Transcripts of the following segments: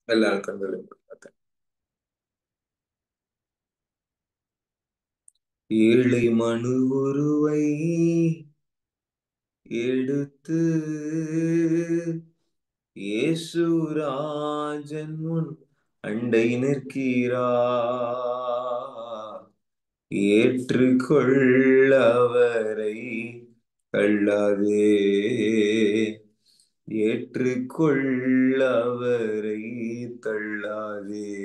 எல்லாரும் கண்களையும் பார்த்தேன். ஏழை மனு உருவை எடுத்து இயேசுராஜன் முன் அண்டை நிற்கிறார். ஏற்றுக்கொள் அவரை தள்ளாதே, ஏற்றுக்கொள் அவரை தள்ளாதே.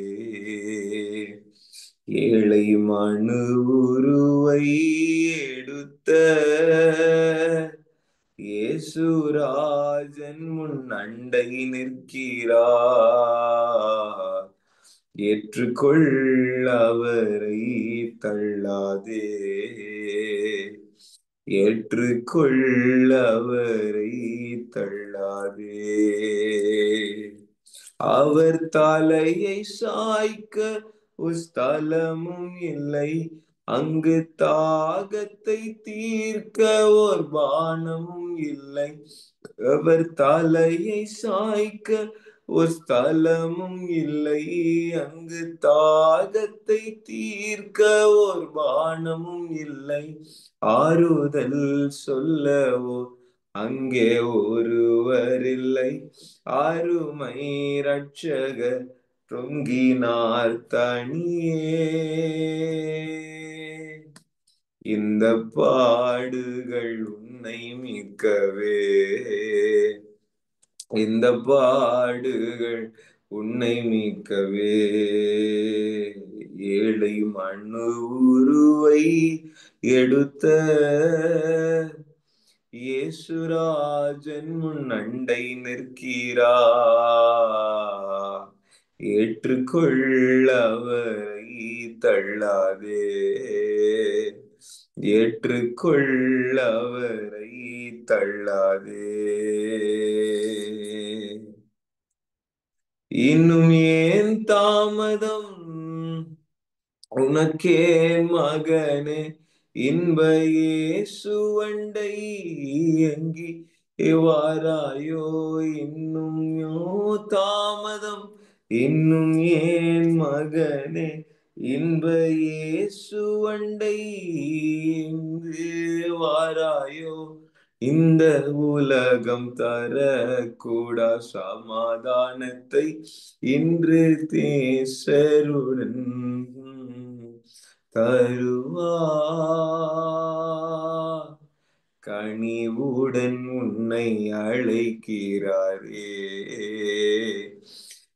ஏழை மனு உருவை எடுத்த இயேசுராஜன் முன் அண்டை நிற்கிறார். ஏற்றுக்கொள் அவரை தள்ளாதே, ஏற்றுக்கொள் அவரை தள்ளாதே. அவர் தலையை சாய்க்க ஒரு ஸ்தலமும் இல்லை, அங்கு தாகத்தை தீர்க்க ஒரு பானமும் இல்லை. அவர் தலையை சாய்க்க ஒரு ஸ்தலமும் இல்லை, அங்கு தாகத்தை தீர்க்க ஒரு பானமும் இல்லை. ஆறுதல் சொல்லவோ அங்கே ஒருவர் இல்லை, அருமை ரட்சகர் தொங்கினார் தனியே. இந்த பாடுகள் உன்னை மீட்கவே, இந்த பாடுகள் உன்னை மீட்கவே. ஏழை மனு உருவை எடுத்த இயேசுராஜன் முன் அண்டை நிற்கிறார். ஏற்றுக்கொள் அவரை தள்ளாதே, ஏற்றுக்கொள் அவரை தள்ளாதே. இன்னும் ஏன் தாமதம் உனக்கே மகனே, இன்ப இயேசுவண்டை எங்கி வாராயோ? இன்னும் தாமதம், இன்னும் ஏன் மகனே, இன்ப இயேசுவண்டை எங்கு வாராயோ? இந்த உலகம் தரக்கூடா சமாதானத்தை இன்று தேசருடன் தருவா. கனிவுடன் உன்னை அழைக்கிறாரே,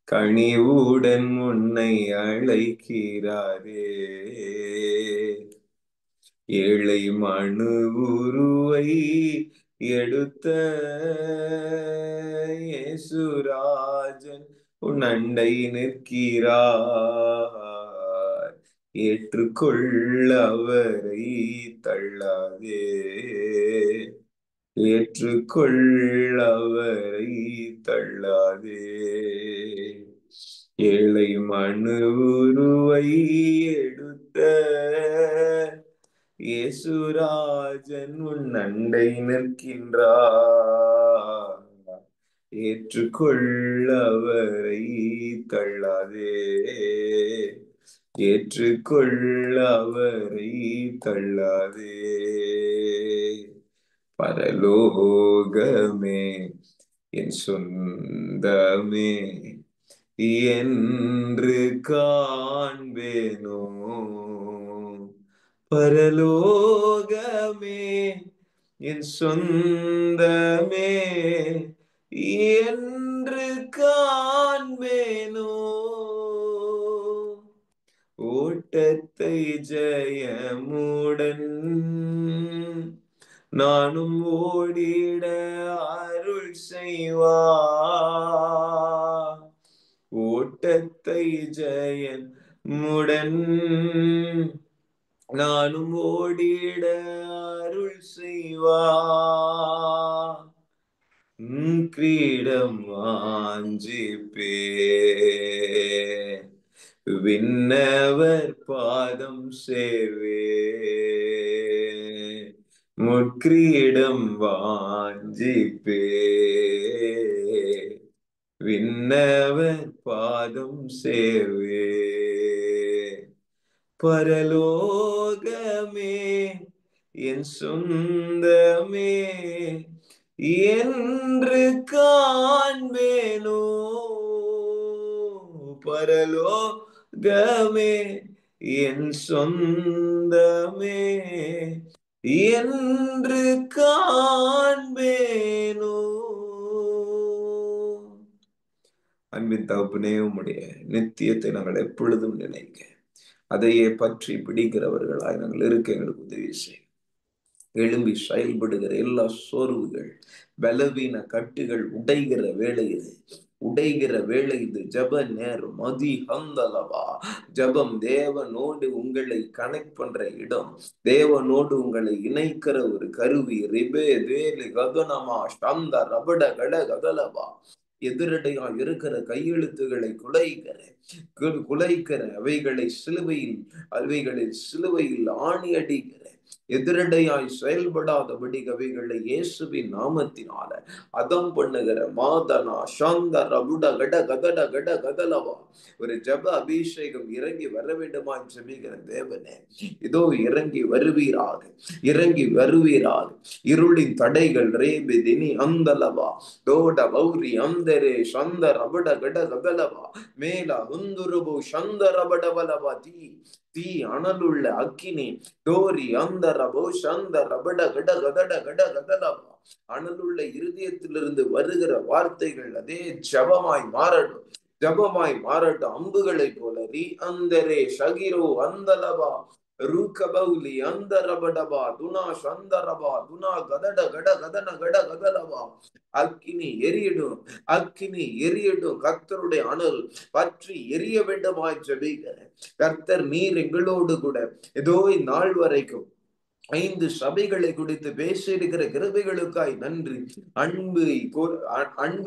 கனிவுடன் உன்னை அழைக்கிறாரே. ஏழை மனு உருவை எடுத்த இயேசுராஜன் உன் அண்டை நிற்கிறார். ஏற்றுக்கொள் அவரை தள்ளாதே, ஏற்றுக்கொள் அவரை தள்ளாதே. ஏழை மனு உருவை எடுத்த இயேசுராஜன் உன் அண்டை நிற்கின்றார். ஏற்றுக்கொள் அவரை தள்ளாதே, ஏற்றுக்கொள் அவரை தள்ளாதே. பரலோகமே என் சொந்தமே என்று காண்பேனோ, பரலோகமே என் சொந்தமே என்று காண்பேனோ. ஓட்டத்தை ஜெயமுடன் நானும் ஓடிட அருள் செய்வார். ஓட்டத்தை ஜெயன் முடன் நானும் ஓடிட அருள் செய்வார். கிரீடம் வாஞ்சிப்பே, விண்ணவர் பாதம் சேவே. முட்கிரீடம் வாஞ்சிப்பே, விண்ணவர் பாதம் சேர்வே. பரலோகமே என் சொந்தமே என்று காண்பேனோ. பரலோகமே என் சொந்தமே என்று காண்பேனோ. அன்பின் தகப்பனே, உம்முடைய நித்தியத்தை நாங்கள் எப்பொழுதும் நினைக்க, அதையே பற்றி பிடிக்கிறவர்களாய் நாங்கள் இருக்க எங்களுக்கு உதவி செய்யும். எழும்பி செயல்படுகிற எல்லா சோர்வுகள், பலவீன கட்டுகள் உடைகிற வேலை இது. உடைகிற வேலை இது. ஜப நேரம் மதி ஹந்தலவா. ஜபம் தேவனோடு உங்களை கனெக்ட் பண்ற இடம், தேவனோடு உங்களை இணைக்கிற ஒரு கருவி. ரிபே தேலி கதனமா சந்த ரபட கட கதலவா. எதிரடையா இருக்கிற கையெழுத்துகளை குலைக்கிற அவைகளில் சிலுவையில் ஆணி அடிக்கிற எதிரடையாய் செயல்படாதபடி அவைகளை இயேசுவின் நாமத்தினால அதம் பண்ணுகிற மாதனா சந்த ரபுட கட கதட கட கதலவா. ஒரு ஜப அபிஷேகம் இறங்கி வர வேண்டுமா ஜெபிக்கிற தேவனே, இதோ இறங்கி வருவீராக, இறங்கி வருவீராக. இருளின் தடைகள் ரேபி தினி அந்தலவா தோட பௌரி அந்தரே சந்த ரபட கட கதலவா மேல உந்துருபு சந்த ரபடவலவா. தீ அனலுள்ள அக்கினி டோரி அந்த ரபோ சந்த ரபட கட கதட கட கதலவா. அனலுள்ள இருதயத்திலிருந்து வருகிற வார்த்தைகள் அதே ஜபமாய் மாறட்டும், ஜபமாய் மாறட்டும். அம்புகளை போல ரீ அந்தரே ஷகிரோ அந்தலவா ரூகபௌலி அந்த ரபடபா துனா சந்தரபா துனா கதட கட கதன கட கதலவா. அக்கினி எரியடும், அக்கினி எரியடும். கர்த்தருடைய அனல் பற்றி எரிய வேண்டுமாய் ஜெபிக்கிறேன். கர்த்தர் நீர் எங்களோடு கூட ஏதோ இந்நாள் வரைக்கும் 5 சபைகளை குறித்து பேசியிருக்கிற கிருபைகளுக்காய் நன்றி. அன்பு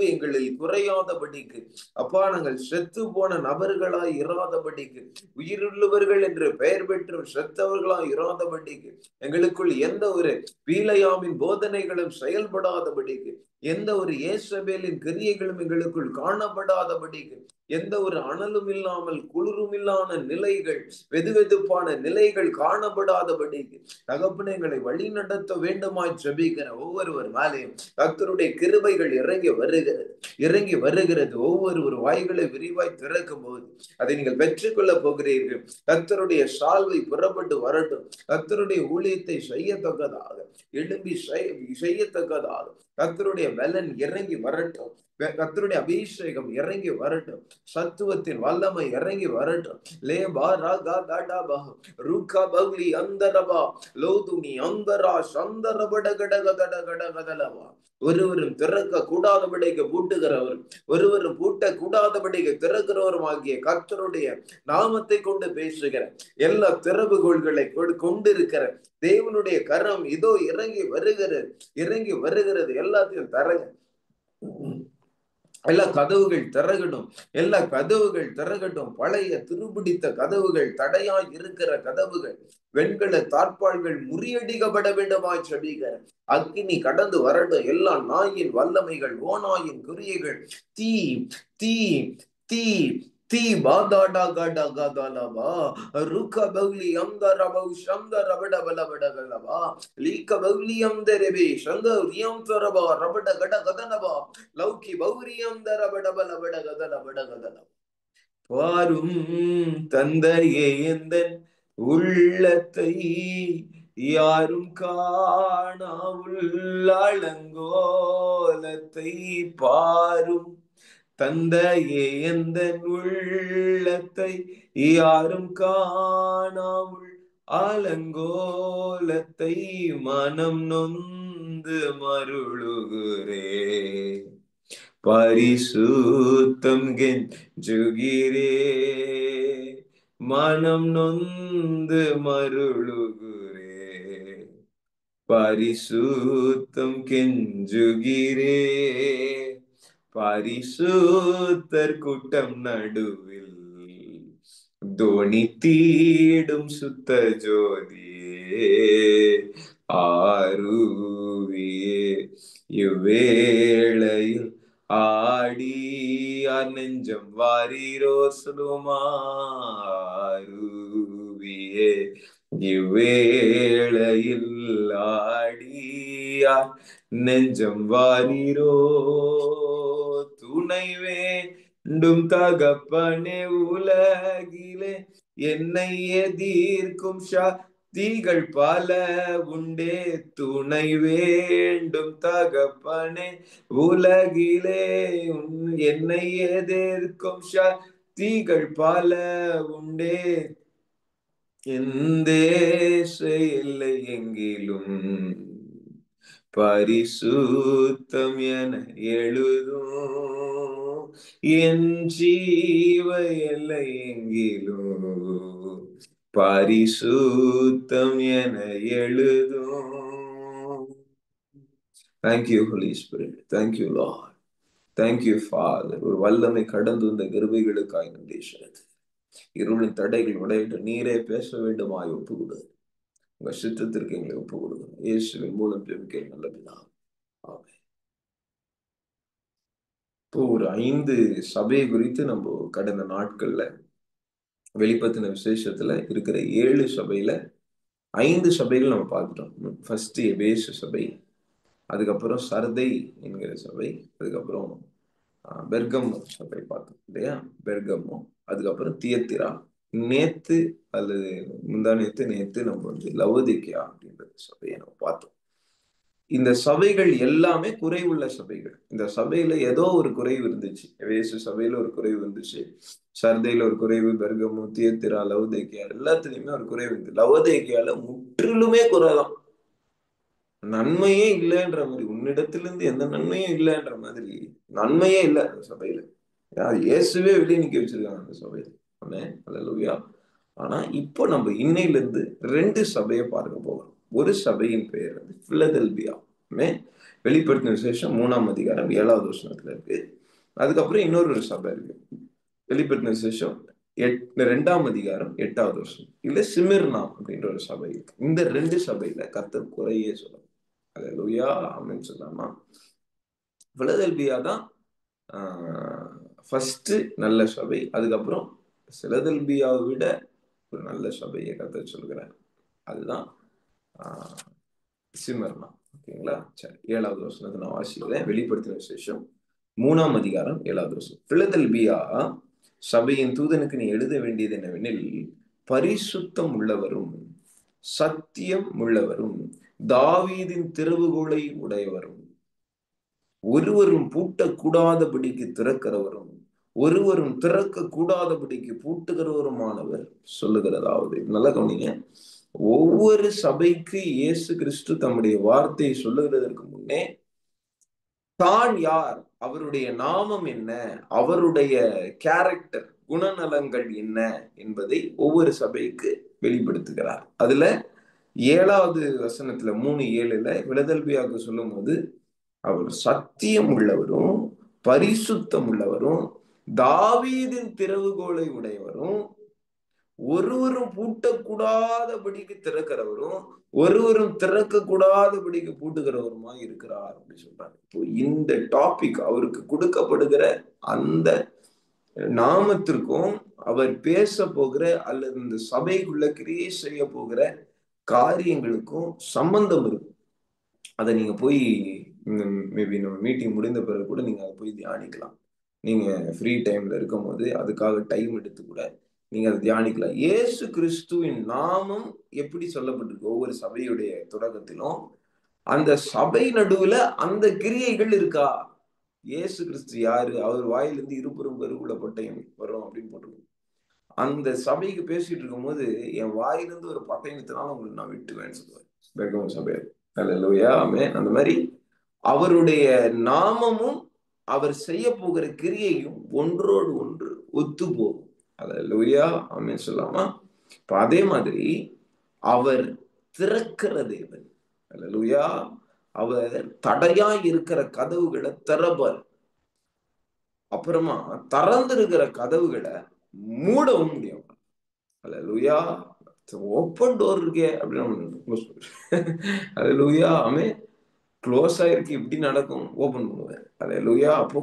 எங்களில் குறையாதபடிக்கு அப்பா, நாங்கள் செத்து போன நபர்களாய் இராதபடிக்கு, உயிருள்ளவர்கள் என்று பெயர் பெற்று செத்தவர்களாய் இராதபடிக்கு, எங்களுக்குள் எந்த ஒரு பீலையாமின் போதனைகளும் செயல்படாதபடிக்கு, எந்த ஒரு ஏசபேலின் கிரியைகளும் எங்களுக்குள் காணப்படாதபடிக்கு, எந்த ஒரு அனலும் இல்லாமல் குளிரும் இல்லாத நிலைகள், வெதுவெதுப்பான நிலைகள் காணப்படாதபடிக்கு தகப்பனே எங்களை வழி நடத்த வேண்டுமாய் ஜெபிக்கிற ஒவ்வொருவர் மேலேயும் கர்த்தருடைய கிருபைகள் இறங்கி வருகிறது. ஒவ்வொரு வாய்களை விரிவாய் திறக்கும் போது அதை நீங்கள் பெற்றுக்கொள்ள போகிறீர்கள். கர்த்தருடைய சால்வை புறப்பட்டு வரட்டும். கர்த்தருடைய ஊழியத்தை செய்யத்தக்கதாக, எழும்பி செய்யத்தக்கதாக கர்த்தருடைய பலன் இறங்கி வரட்டும். கர்த்தருடைய அபிஷேகம் இறங்கி வரட்டும். சத்துவத்தின் வல்லமை இறங்கி வரட்டும். லேபா ராகா தாடா பா ரூகா பௌலி அந்தரபா லோதுனி அந்தரா சந்தரபட கட கட கட கதலவா. ஒருவரும் திறக்க கூடாதபடிக்கு பூட்டுகிறவர், ஒருவரும் பூட்ட கூடாதபடிக்கு திறக்கிறவரும் ஆகிய கர்த்தருடைய நாமத்தை கொண்டு பேசுகிற எல்லா திறவுகோள்களை கொண்டிருக்கிற தேவனுடைய கரம் இதோ இறங்கி வருகிறது. எல்லாத்தையும் தரங்க. எல்லா கதவுகள் திறகட்டும். பழைய துருபிடித்த கதவுகள், தடையாய் இருக்கிற கதவுகள், வெண்கல தாழ்பாள்கள் முறியடிக்கப்பட வேண்டுமாய் ஜெபிக்கிற அக்கினி கடந்து வரட்டும். எல்லா நாயின் வல்லமைகள், ஓநாயின் குறியைகள் தீ தீ தீ தீ பாதாடா காடா காதாலவா ருக்க பௌலி அந்தரபௌ சந்தரபட பலபடகலவா லீக்க பௌலி அந்தரபே சந்தரியம் தரபா ரபட கட கதனவா லௌகி பௌரி அந்தரபட பலபட கதன. பாரும் தந்தையே எந்தன் உள்ளத்தை யாரும் காணா உள்ளங்கோலத்தை பாரும் தந்தையே எந்தன் உள்ளத்தை யாரும் காணாவுள் ஆலங்கோலத்தை மனம் நொந்து மருளுகிறே பரிசுத்தம் கெஞ்சுகிறே மனம் நொந்து மருளுகிறே பரிசுத்தம் கெஞ்சுகிறே பரிசுத்தர் கூட்டம் நடுவில் தோணி தீடும் சுத்த ஜோதியே ஆருவியே இவ்வேளையில் ஆடியார் நெஞ்சம் வாரீரோ சுடுமாறுவியே இவ்வேளையில் ஆடியார் நெஞ்சம் வாரீரோ துணை வேண்டும் தகப்பனே உலகிலே என்னை எதிர்க்கும் தீகள் பல உண்டே துணை வேண்டும் தகப்பனே உலகிலே என்னை எதிர்க்கும் தீகள் பல உண்டே எந்தேச எல்லை எங்கிலும் பரிசுத்தம் என எழுதும் என் ஜீவ எல்லை எங்கிலும் பரிசுத்தம் என எழுதும். Thank you, Holy Spirit. Thank you, Lord. Thank you, Father. ஒரு வல்லமை கடந்து இந்த கிருபைகளுக்காய் நன்றி செலுத்து. இருளின் தடைகள் உடையிட்டு நீரே பேச வேண்டுமாய் ஒப்பு கொடு. உங்க சித்தத்திற்கு எங்களை ஒப்பு கொடுக்கணும். இயேசுவின் மூலம் ஜெபிக்க நல்ல பிதாவே. ஆமென். இப்போ ஒரு 5 சபையை குறித்து நம்ம கடந்த நாட்கள்ல வெளிப்படுத்தின விசேஷத்துல இருக்கிற 7 சபையில 5 சபைகள் நம்ம பார்த்துட்டோம். ஃபர்ஸ்ட் எபேசு சபை, அதுக்கப்புறம் சர்தை என்கிற சபை, அதுக்கப்புறம் பெர்கமோ சபை பார்த்தோம் இல்லையா, பெர்கமோ, அதுக்கப்புறம் தியத்திரா, நேத்து அல்லது நேத்து நம்ம வந்து லவோதிக்கா அப்படின்ற சபையை நம்ம பார்த்தோம். இந்த சபைகள் எல்லாமே குறைவுள்ள சபைகள். இந்த சபையில ஏதோ ஒரு குறைவு இருந்துச்சு. எபேசு சபையில ஒரு குறைவு இருந்துச்சு, சர்தையில ஒரு குறைவு, பெர்கமோ, தியத்திரா, லவோதிக்கா எல்லாத்துலயுமே ஒரு குறைவு இருந்துச்சு. லவோதிக்கால முற்றிலுமே குறைதான், நன்மையே இல்லைன்ற மாதிரி, உன்னிடத்திலிருந்து எந்த நன்மையும் இல்லைன்ற மாதிரி, நன்மையே இல்லை அந்த சபையில. இயேசுவே வெளியே நிக்க வச்சிருக்காங்க அந்த சபையில. அல்லேலூயா. ஆனா இப்போ நம்ம இன்னையில இருந்து 2 சபையை பார்க்க போகிறோம். ஒரு சபையின் பெயர் வந்து பிலதெல்பியா. வெளிப்படுத்தின விசேஷம் 3ஆம் அதிகாரம் 7வது வசனத்துல இருக்கு. அதுக்கப்புறம் இன்னொரு சபை இருக்கு, வெளிப்படுத்தின விசேஷம் 2ஆம் அதிகாரம் 8வது வசனம். இல்ல சிமிர்னா அப்படின்ற ஒரு சபை இருக்கு. இந்த 2 சபையில கர்த்தர் குறையே சொல்லணும். அல்லேலூயா, ஆமென் சொல்லாமா. பிலதெல்பியா தான் ஃபர்ஸ்ட் நல்ல சபை. அதுக்கப்புறம் பிலதெல்பியாவை விட ஒரு நல்ல சபையை கர்த்தர் சொல்கிறார், அதுதான் சிமர்னா. ஓகேங்களா, சரி. 7வது வசனத்தை நான் வாசிக்கிறேன். வெளிப்படுத்தின விசேஷம் 3ஆம் அதிகாரம் 7வது வசனம். பிலதெல்பியா சபையின் தூதனுக்கு நீ எழுத வேண்டியது என்னவெனில், பரிசுத்தம் உள்ளவரும் சத்தியம் உள்ளவரும் தாவீதின் திறவுகோலை உடையவரும் ஒருவரும் பூட்டக்கூடாதபடிக்கு திறக்கிறவரும் ஒருவரும் திறக்க கூடாதபடிக்கு பூட்டுகிறவருமானவர் சொல்லுகிறதாவது. நல்லா கவனிங்க. ஒவ்வொரு சபைக்கு இயேசு கிறிஸ்து தம்முடைய வார்த்தையை சொல்லுகிறதற்கு முன்னே தான் யார், அவருடைய நாமம் என்ன, அவருடைய கேரக்டர், குணநலங்கள் என்ன என்பதை ஒவ்வொரு சபைக்கு வெளிப்படுத்துகிறார். அதுல 7வது வசனத்துல 3:7 பிலதெல்பியாவுக்கு சொல்லும் போது, அவர் சத்தியம் உள்ளவரும் பரிசுத்தம் உள்ளவரும் தாவீதின் திறவுகோலை உடையவரும் ஒருவரும் பூட்டக்கூடாதபடிக்கு திறக்கிறவரும் ஒருவரும் திறக்க கூடாதபடிக்கு பூட்டுகிறவருமா இருக்கிறார் அப்படி சொல்றாங்க. இப்போ இந்த டாபிக், அவருக்கு கொடுக்கப்படுகிற அந்த நாமத்திற்கும் அவர் பேச போகிற அல்லது இந்த சபைக்குள்ள கிரியை செய்ய போகிற காரியங்களுக்கும் சம்பந்தம் இருக்கு. அதை நீங்க போய் மேபி நம்ம மீட்டிங் முடிந்த பிறகு கூட நீங்க அதை போய் தியானிக்கலாம். நீங்க ஃப்ரீ டைம்ல இருக்கும் போது அதுக்காக டைம் எடுத்து கூட நீங்க அதை தியானிக்கலாம். இயேசு கிறிஸ்துவின் நாமம் எப்படி சொல்லப்பட்டிருக்கு ஒவ்வொரு சபையுடைய தொடக்கத்திலும், அந்த சபை நடுவுல அந்த கிரியைகள் இருக்கா? இயேசு கிறிஸ்து யாரு, அவர் வாயிலிருந்து இருபுறம் கருவுள்ள பட்டயம் வரும் அப்படின்னு போட்டிருக்கோம். அந்த சபைக்கு பேசிட்டு இருக்கும் போது, என் வாயிலிருந்து ஒரு பட்டயத்தினால உங்களுக்கு நான் விட்டுவேன்னு சொல்லுவார் பெர்கமோ சபையார். அல்லேலூயா, ஆமென். அந்த மாதிரி அவருடைய நாமமும் அவர் செய்ய போகிற கிரியையும் ஒன்றோடு ஒன்று ஒத்து போகும். அல்லேலூயா, ஆமென் சொல்லாமா. இப்ப அதே மாதிரி அவர் திறக்கிற தேவன். அல்லேலூயா. அவர் தடையாய் இருக்கிற கதவுகளை திறப்பார். அப்புறமா திறந்திருக்கிற கதவுகளை மூடவும் முடியும். அல்லேலூயா. ஓப்பன் டோர் இருக்கே அப்படின்னு அல்லேலூயா, ஆமென். க்ளோஸ் ஆயிருக்கு, இப்படி நடக்கும், ஓபன் பண்ணுவேன். அல்லேலூயா. அப்போ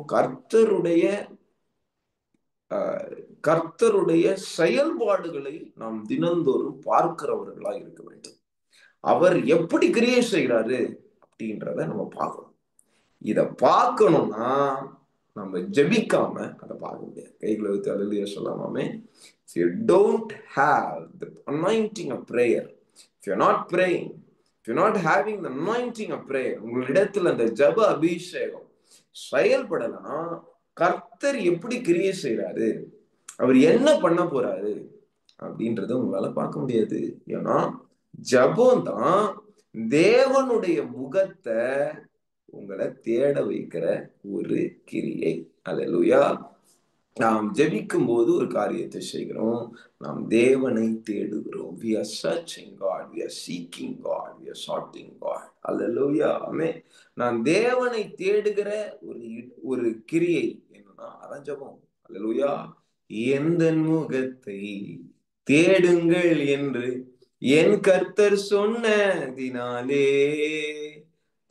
கர்த்தருடைய செயல்பாடுகளை நாம் தினந்தோறும் பார்க்கிறவர்களா இருக்க வேண்டும். அவர் எப்படி கிரியை செய்கிறாரு அப்படின்றத நம்ம பார்க்கணும். இத பார்க்கணும்னா நம்ம ஜெபிக்காம அதை பார்க்க முடியாது. கைகளை வைத்து அல்லேலூயா சொல்லாமே. If you don't have the anointing of prayer, if you're not praying, if you're not having the anointing of prayer, உங்களிடத்துல அந்த ஜப அபிஷேகம் செயல்படலனா கர்த்தர் எப்படி கிரியை செய்யறாரு, அவர் என்ன பண்ண போறாரு அப்படின்றத உங்களால பார்க்க முடியாது. ஏன்னா ஜபம் தான் தேவனுடைய முகத்தை உங்களை தேட வைக்கிற ஒரு கிரியை. அல்லேலூயா. நாம் ஜெபிக்கும் போது ஒரு காரியத்தை செய்கிறோம், நாம் தேவனை தேடுகிறோம். We are searching God, we are seeking God, we are sorting God. அல்லேலூயா. ஆமென். நான் தேவனை தேடுகிற ஒரு கிரியை என்னன்னா அதான் ஜெபம். அல்லேலூயா. எந்த முகத்தை தேடுங்கள் என்று என் கர்த்தர் சொன்னதினாலே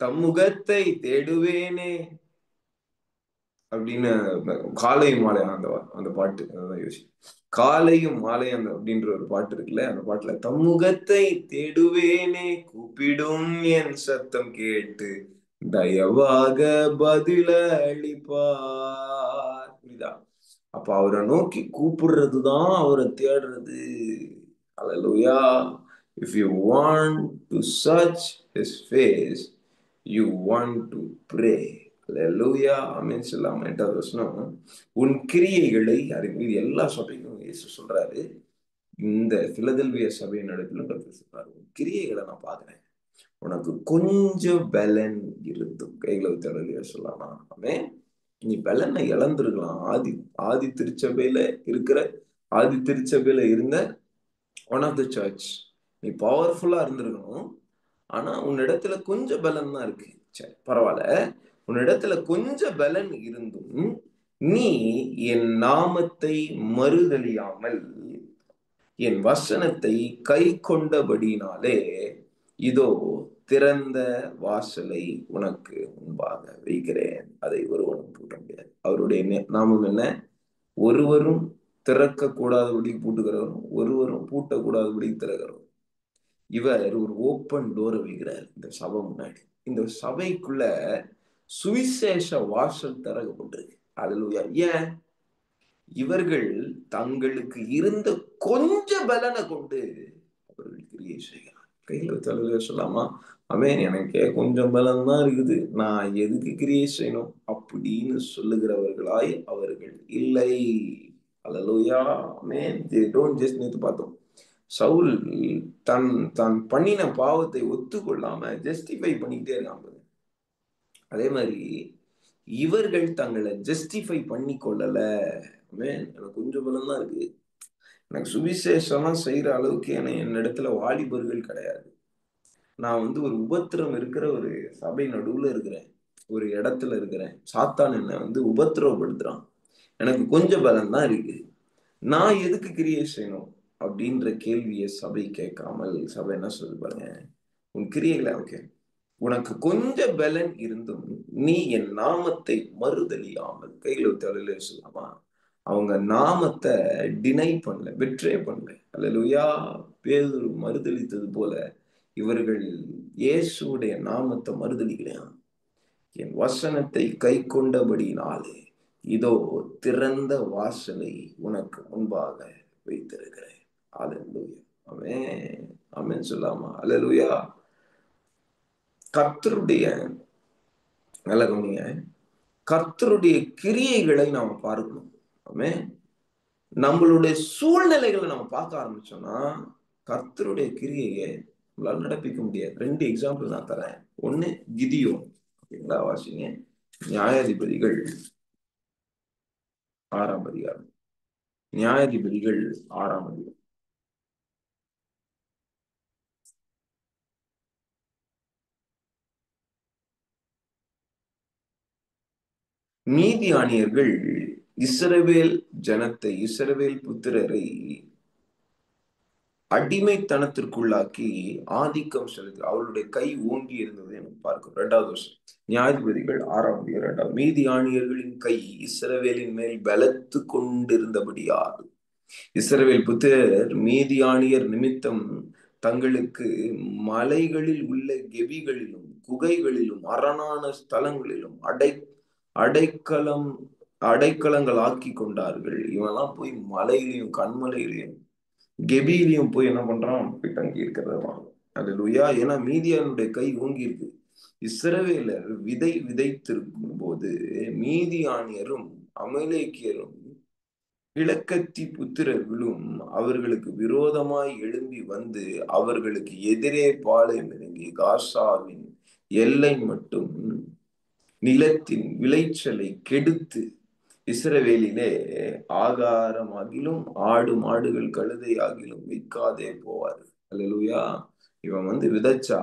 தம்முகத்தை தேடுவேனே அப்படின்னு காலையும் மாலை அந்த பாட்டு யோசி. காலையும் மாலை அப்படின்ற ஒரு பாட்டு இருக்குல்ல, அந்த பாட்டுல தம்முகத்தை தேடுவேனே கூப்பிடும் என் சத்தம் கேட்டு தயவாக பதில அளிப்பார். புரியுதா? அப்ப அவரை நோக்கி கூப்பிடுறதுதான் அவரை தேடுறது. அல்லேலூயா. If you want to search his face, you want to pray. அல்லேலூயா. ஆமென் சொல்லாம. 8வது வசனம், உன் கிரியைகளை அறிந்து. இது எல்லா சபைக்கும் இயேசு சொல்றாரு. இந்த பிலதெல்பியா சபையின் இடத்துல சொல்றாரு, உன் கிரியைகளை நான் பாக்குறேன், உனக்கு கொஞ்சம் பலன் இருந்தும். கைகளை வைத்து அல்லேலூயா சொல்லாமா. ஆமென். நீ பலனை இழந்திருக்கலாம். ஆதி திருச்சபையில இருந்த ஒன் ஆஃப் த சர்ச், நீ பவர்ஃபுல்லா இருந்திருக்கணும். ஆனா உன்னிடத்துல கொஞ்சம் பலன் தான் இருக்கு. சரி, பரவாயில்ல. உன்னிடத்துல கொஞ்சம் பலன் இருந்தும் நீ என் நாமத்தை மறுதலியாமல் என் வசனத்தை கை கொண்டபடினாலே இதோ திறந்த வாசலை உனக்கு முன்பாக வைக்கிறேன், அதை ஒருவனும் பூட்ட முடியாது. அவருடைய நாமம் என்ன? ஒருவரும் திறக்க கூடாதபடி பூட்டுகிறவரும், ஒருவரும் பூட்டக்கூடாதபடி திறக்கிறவரும். இவர் ஒரு ஓப்பன் டோரை வைக்கிறார் இந்த சபை முன்னாடி. இந்த சபைக்குள்ள சுவிசேஷ வாசல் திறக்கப்பட்டிருக்கு. அல்லேலூயா. ஏன்? இவர்கள் தங்களுக்கு இருந்த கொஞ்ச பலனை கொண்டு அவர்கள் கிரியை செய்கிறார். கையில தலையில சொல்லாமா. ஆமென். எனக்கே கொஞ்சம் பலன் தான் இருக்குது, நான் எதுக்கு கிரியை செய்யணும் அப்படின்னு சொல்லுகிறவர்களாய் அவர்கள் இல்லை. அல்லேலூயா. ஆமென். they don't just need to பார்த்தோம். சவுல் தான் பண்ணின பாவத்தை ஒத்துக்கொள்ளாம ஜஸ்டிஃபை பண்ணிக்கிட்டே இருக்காங்க. அதே மாதிரி இவர்கள் தங்களை ஜஸ்டிஃபை பண்ணி கொள்ளல. எனக்கு கொஞ்சம் பலம் தான் இருக்கு, எனக்கு சுவிசேஷம்லாம் செய்யற அளவுக்கு என்னிடத்துல வாலிபர்கள் கிடையாது, நான் ஒரு உபத்திரம் இருக்கிற ஒரு சபை நடுவுல இருக்கிறேன், ஒரு இடத்துல இருக்கிறேன், சாத்தான் என்ன உபத்திரவப்படுத்துறான், எனக்கு கொஞ்சம் பலம் தான் இருக்கு, நான் எதுக்கு கிரியை செய்யணும் அப்படின்ற கேள்வியை சபை கேட்காமல் சபை என்ன சொல்லி பாருங்க, உன் கிரியைகளை ஓகே, உனக்கு கொஞ்சம் பலன் இருந்தும் நீ என் நாமத்தை மறுதலியாமல். கையில தலையில சொல்லாமா. அவங்க நாமத்தை டினை பண்ணல, பெட்ரே பண்ணல. அல்லேலூயா. பேதுரு மறுதலித்தது போல இவர்கள் இயேசுடைய நாமத்தை மறுதலிக்கலையா. என் வசனத்தை கை கொண்டபடினாலே இதோ திறந்த வாசலை உனக்கு முன்பாக வைத்திருக்கிறேன். அல்லேலூயா. ஆமென். ஆமென் சொல்லாமா. அல்லேலூயா. கர்த்தருடைய நல்ல கவனிங்க, கர்த்தருடைய கிரியைகளை நாம பார்க்கணும். ஆமென். நம்மளுடைய சூழ்நிலைகளை நம்ம பார்க்க ஆரம்பிச்சோம்னா கர்த்தருடைய கிரியையை நம்மளால நடப்பிக்க முடியாது. 2 எக்ஸாம்பிள் நான் தரேன். ஒண்ணு கிதியோன். ஓகேங்களா? வாசிங்க. நியாயாதிபதிகள் 6ஆம் அதிகாரம். நியாயாதிபதிகள் 6ஆம் அதிகாரம். மீதியானியர்கள் இஸ்ரவேல் புத்திரரை அடிமைத்தனத்திற்குள்ளாக்கி ஆதிக்கம் செலுத்தி அவளுடைய கை ஓங்கி இருந்ததை நம்ம பார்க்கிறோம். 2வது வருஷம் நியாயாதிபதிகள் 6வது மீதியானியர்களின் கை இஸ்ரவேலின் மேல் பலத்து கொண்டிருந்தபடியால் இஸ்ரவேல் புத்திரர் மீதியானியர் நிமித்தம் தங்களுக்கு மலைகளில் உள்ள கெபிகளிலும் குகைகளிலும் அரணான ஸ்தலங்களிலும் அடைக்கலம் அடைக்கலங்கள் ஆக்கி கொண்டார்கள். இவெல்லாம் போய் மலையிலையும் கண்மலையிலையும் கெபியிலையும் போய் என்ன பண்றான், போய் தங்கி இருக்கிறதா. அல்லேலூயா. ஏன்னா மீதியானுடைய கை ஓங்கி இருக்கு. இஸ்ரவேலர் விதைத்திருக்கும் போது மீதியானியரும் அமலேக்கியரும் கிழக்கத்தி புத்திரர்களும் அவர்களுக்கு விரோதமாய் எழும்பி வந்து அவர்களுக்கு எதிரே பாளையம் இறங்கி காசாவின் எல்லை மட்டும் நிலத்தின் விளைச்சலை கெடுத்து இஸ்ரவேலிலே ஆகாரமாகிலும் ஆடு மாடுகள் கழுதை ஆகிலும் விற்காதே போவார். அல்லேலூயா. இவன் விதைச்சா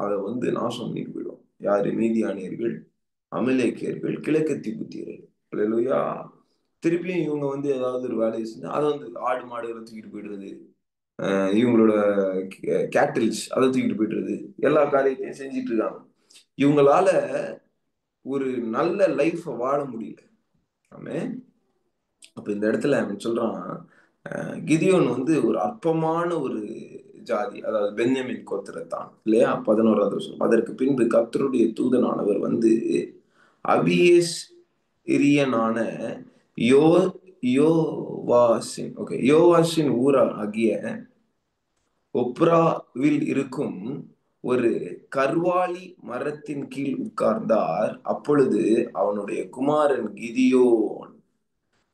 அதை நாசம் பண்ணிட்டு போயிடும். யாரு? மீதியானியர்கள், அமலேக்கியர்கள், கிழக்கத்தி புத்திரர்கள். அல்லேலூயா. திருப்பியும் இவங்க ஏதாவது ஒரு வேலையை செஞ்சு அதை ஆடு மாடுகளை தூக்கிட்டு போயிடுறது, இவங்களோட கேட்டில்ஸ் அதை தூக்கிட்டு போயிடுறது, எல்லா காரியத்தையும் செஞ்சிட்டு இருக்காங்க. இவங்களால ஒரு நல்ல லைஃப் வாழ முடியல. ஆமே. அப்ப இந்த இடத்துல அவன் சொல்றான், கிதியோன் ஒரு அற்பமான ஒரு ஜாதி, அதாவது பென்யமின் கோத்திரத்தான் இல்லையா? 11வது வருஷம். அதற்கு பின்பு கர்த்தருடைய தூதனானவர் அபியேஸ் இரியனான யோவாசின் ஊராகிய ஒப்ராவில் இருக்கும் ஒரு கர்வாலி மரத்தின் கீழ் உட்கார்ந்தார். அப்பொழுது அவனுடைய குமாரன் கிதியோன்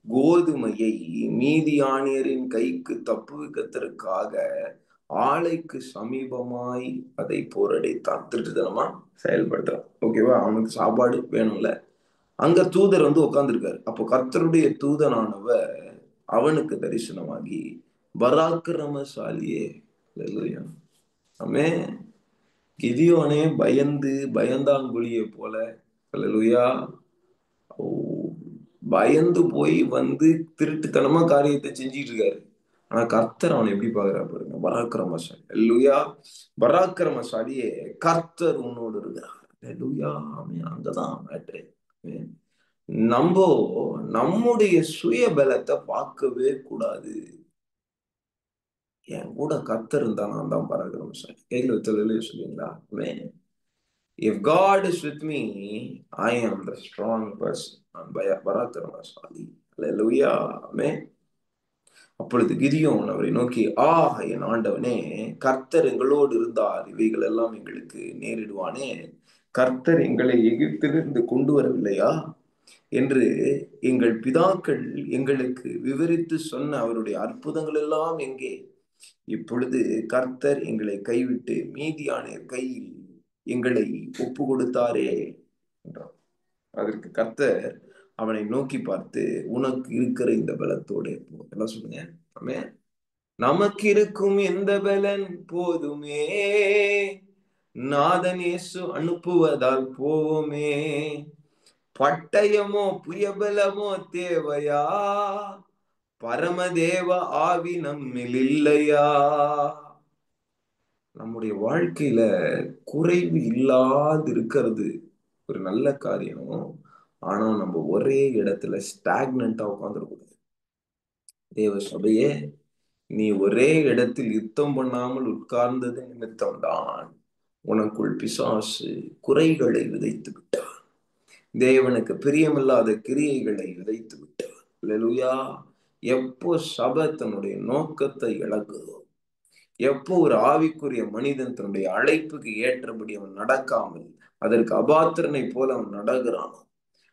கோதுமையை மீதியானியரின் கைக்கு தப்புவிக்கத்திற்காக ஆலைக்கு சமீபமாய் அதை போரடித்தான். திருட்டுத்தனமா செயல்படுத்துறான். ஓகேவா? அவனுக்கு சாப்பாடு வேணும்ல. அங்க தூதர் உட்கார்ந்துருக்காரு. அப்போ கர்த்தருடைய தூதனானவர் அவனுக்கு தரிசனமாகி, பராக்கிரமசாலியே, ஆமே, கிதியோனே பயந்தாங்குழியை போல, அல்லேலூயா, பயந்து போய் திருட்டுத்தனமா காரியத்தை செஞ்சிட்டு இருக்காரு. ஆனா கர்த்தர் அவனை எப்படி பாக்குறாரு பாருங்க. பராக்கிரமசாலி. அல்லேலூயா. பராக்கிரமசாலியே, கர்த்தர் உன்னோடு இருக்கிறார். அல்லேலூயா. அங்கதான் மேட்ரு. நம்முடைய சுய பலத்தை பார்க்கவே கூடாது. என் கூட கர்த்தர் இருந்தா நான் தான் பராக்கிரமசாலி. கையில வச்ச சொல்லுவீங்களா? If God is with me, I am the strong person. பராக்கிரமசாலி. அல்லேலூயா. ஆமென். அப்பொழுது கிதியோன் அவரை நோக்கி, என் ஆண்டவனே, கர்த்தர் எங்களோடு இருந்தால் இவைகள் எல்லாம் எங்களுக்கு நேரிடுவானே. கர்த்தர் எங்களை எகிப்திலிருந்து கொண்டு வரவில்லையா என்று எங்கள் பிதாக்கள் எங்களுக்கு விவரித்து சொன்ன அவருடைய அற்புதங்கள் எல்லாம் எங்கே? இப்பொழுது கர்த்தர் எங்களை கைவிட்டு மீதியானியர் கையில் எங்களை ஒப்பு கொடுத்தாரே என்றார். அதற்கு கர்த்தர் அவனை நோக்கி பார்த்து, உனக்கு இருக்கிற இந்த பலத்தோடு எல்லாம் சொல்லுங்க. ஆமே. நமக்கு இருக்கும் எந்த பலன் போதுமே, நாதன் இயேசு அனுப்புவதால் போவோமே. பட்டயமோ புயபலமோ தேவையா? பரமதேவ ஆவி நம்மில் இல்லையா? நம்முடைய வாழ்க்கையில குறைவு இல்லாது இருக்கிறது ஒரு நல்ல காரியம். ஆனா நம்ம ஒரே இடத்துல ஸ்டாக்னண்டா உட்கார்ந்துடக்கூடாது. தேவ சபையே, நீ ஒரே இடத்தில் யுத்தம் பண்ணாமல் உட்கார்ந்தது நிமித்தம்தான் உனக்குள் பிசாசு குறைகளை விதைத்து விட்டான். தேவனுக்கு பிரியமில்லாத கிரியைகளை விதைத்து விட்டான். அல்லேலூயா. எப்போ சபை தன்னுடைய நோக்கத்தை இழக்குதோ, எப்போ ஒரு ஆவிக்குரிய மனிதன் தன்னுடைய அழைப்புக்கு ஏற்றபடி அவன் நடக்காமல் அதற்கு அபாத்திரனை போல அவன் நடக்கிறானோ,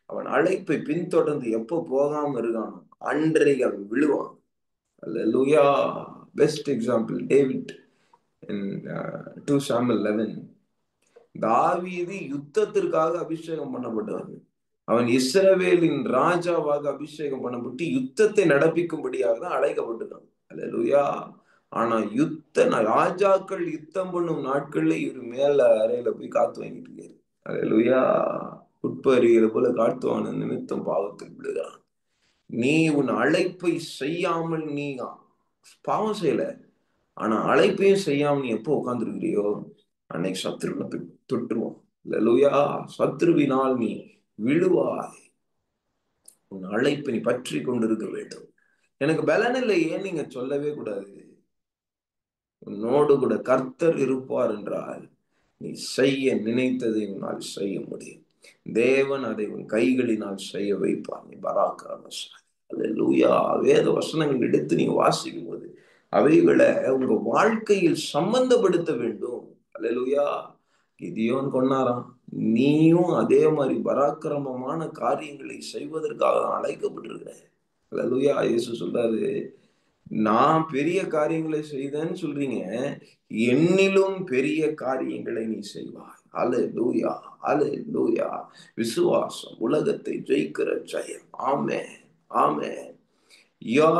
அவன் அழைப்பை பின்தொடர்ந்து எப்போ போகாம இருக்கானோ, அன்றைக்கு அவன் விழுவான். Hallelujah. Best example David in 2 Samuel 11. தாவீது யுத்தத்திற்காக அபிஷேகம் பண்ணப்பட்டவன். அவன் இஸ்ரவேலின் ராஜாவாக அபிஷேகம் பண்ணப்பட்டு யுத்தத்தை நடப்பிக்கும்படியாக தான் அழைக்கப்பட்டிருக்கான். அல்லேலூயா. ஆனா ராஜாக்கள் யுத்தம் பண்ணும் நாட்கள்ல இவர் மேல அறையில போய் காத்து வாங்கிட்டு இருக்காரு. அல்லேலூயா. உட்பறிகிற போல காத்துவான நிமித்தம் பாவத்தில் விடுகிறான். நீ உன் அழைப்பை செய்யாமல் நீ பாவம் செய்யல, ஆனா அழைப்பையும் செய்யாம நீ எப்போ உட்கார்ந்துருக்கிறியோ அன்னைக்கு சத்ருவை தொட்டுருவோம். அல்லேலூயா. சத்ருவினால் நீ விழுவாய். உன் அழைப்பை நீ பற்றி கொண்டிருக்க வேண்டும். எனக்கு பலன் இல்லையே நீங்க சொல்லவே கூடாது. உன்னோடு கூட கர்த்தர் இருப்பார் என்றால் நீ செய்ய நினைத்ததை உன்னால் செய்ய முடியும். தேவன் அதை உன் கைகளினால் செய்ய வைப்பார். நீ பராக்கிரமசாலி. அல்லேலூயா. வேத வசனங்கள் எடுத்து நீ வாசிக்கும் போது அவைகளை உங்க வாழ்க்கையில் சம்பந்தப்படுத்த வேண்டும். அல்லேலூயா. கிதியோன் கொன்னாராம். நீயும் அதே மாதிரி பராக்கிரமமான காரியங்களை செய்வதற்காக அழைக்கப்பட்டிருக்கிற. அல்லேலூயா. இயேசு சொல்றாரு, நான் பெரிய காரியங்களை செய்தேன்னு சொல்றீங்க, என்னிலும் பெரிய காரியங்களை நீ செய்வாய். அல்லேலூயா. அல்லேலூயா. விசுவாசம் உலகத்தை ஜெயிக்கிற ஜெயம். ஆமென். ஆமென். Your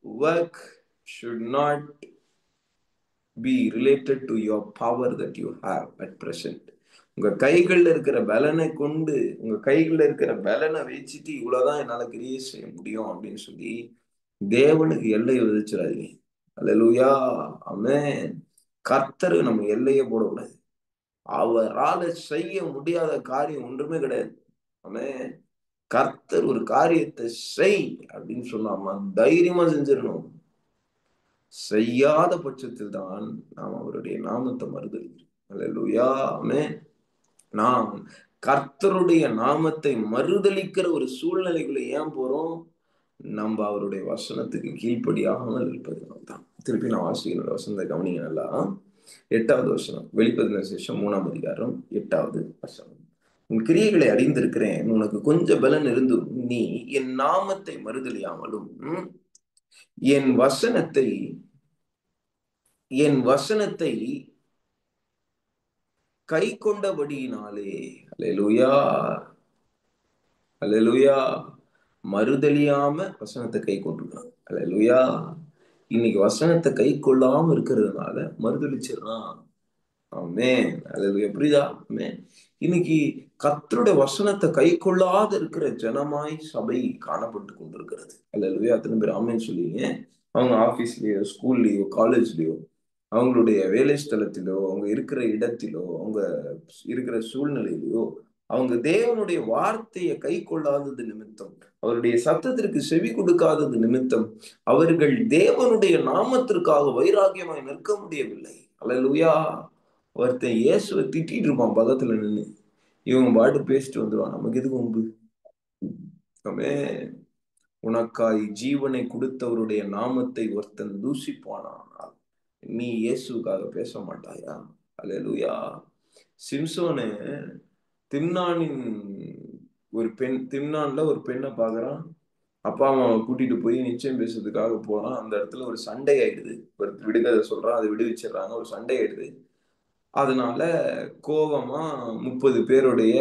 work should not be related to your power that you have at present. உங்க கைகள்ல இருக்கிற பலனை கொண்டு, உங்க கைகள்ல இருக்கிற பலனை வச்சுட்டு இவ்வளவுதான் என்னால கிரியை செய்ய முடியும் அப்படின்னு சொல்லி தேவனுக்கு எல்லையை விதிச்சிடாதீங்க. அல்லேலூயா. ஆமென். கர்த்தரு நம்ம எல்லையை போடக்கூடாது. அவரால செய்ய முடியாத காரியம் ஒன்றுமே கிடையாது. ஆமென். கர்த்தர் ஒரு காரியத்தை செய் அப்படின்னு சொன்னாமா தைரியமா செஞ்சிடணும். செய்யாத பட்சத்தில் தான் நாம் அவருடைய நாமத்தை மறுதலிக்கிறோம். அல்லேலூயா. ஆமென். நாம் கர்த்தருடைய நாமத்தை மறுதலிக்கிற ஒரு சூழ்நிலைக்குள்ள ஏன் போறோம்? நம்ம அவருடைய வசனத்துக்கு கீழ்ப்படியாமல் இருப்பதனால தான். திருப்பி நான் வாசிக்கிற வசனத்தை கவனிங்க நல்லா. 8வது வசனம், வெளிப்படுத்தின விசேஷம் 3ஆம் அதிகாரம் 8வது வசனம். உன் கிரியைகளை அறிந்திருக்கிறேன், உனக்கு கொஞ்சம் பலன் இருந்தும் நீ என் நாமத்தை மறுதலியாமலும் என் வசனத்தை கை கொண்டபடியினாலே. அல்லேலூயா. அல்லேலூயா. மறுதலியாம வசனத்தை கை கொண்டுருக்கான். அல்லேலூயா. இன்னைக்கு வசனத்தை கை கொள்ளாம இருக்கிறதுனால மறுதலிச்சிடறான். ஆமென். அல்லேலூயா. புரியுதா? ஆமென். இன்னைக்கு கர்த்தருடைய வசனத்தை கை கொள்ளாத இருக்கிற ஜனமாய் சபை காணப்பட்டு கொண்டிருக்கிறது. அல்லேலூயா. அத்தனை பேர் ஆமென் சொல்லுவீங்க. அவங்க ஆபீஸ்லயோ, ஸ்கூல்லயோ, காலேஜ்லயோ, அவங்களுடைய வேலை ஸ்தலத்திலோ, அவங்க இருக்கிற இடத்திலோ, அவங்க இருக்கிற சூழ்நிலையிலோ அவங்க தேவனுடைய வார்த்தையை கை கொள்ளாதது நிமித்தம், அவருடைய சத்தத்திற்கு செவி கொடுக்காதது நிமித்தம் அவர்கள் தேவனுடைய நாமத்திற்காக வைராகியமாய் நிற்க முடியவில்லை. அல்லேலூயா. ஒருத்தன் இயேசுவை திட்டிட்டு இருப்பான் பக்கத்துல நின்று, இவங்க பாட்டு பேசிட்டு வந்துருவான். நமக்கு எதுக்கு உண்டு? ஆமென். உனக்காய் ஜீவனை கொடுத்தவருடைய நாமத்தை ஒருத்தன் தூஷிப்பானால் நீ இயேசுக்காக பேச மாட்டாயா? அல்லேலூயா. சிம்சோனு திம்னானின் திம்னான்ல ஒரு பெண்ணை பாக்குறான். அப்பா அம்மாவை கூட்டிட்டு போய் நிச்சயம் பேசுறதுக்காக போறான். அந்த இடத்துல ஒரு சண்டை ஆயிடுது. ஒரு விடுதலை சொல்றான், அதை விடுவிச்சிடுறாங்க. ஒரு சண்டை ஆயிடுது. அதனால கோபமா 30 பேருடைய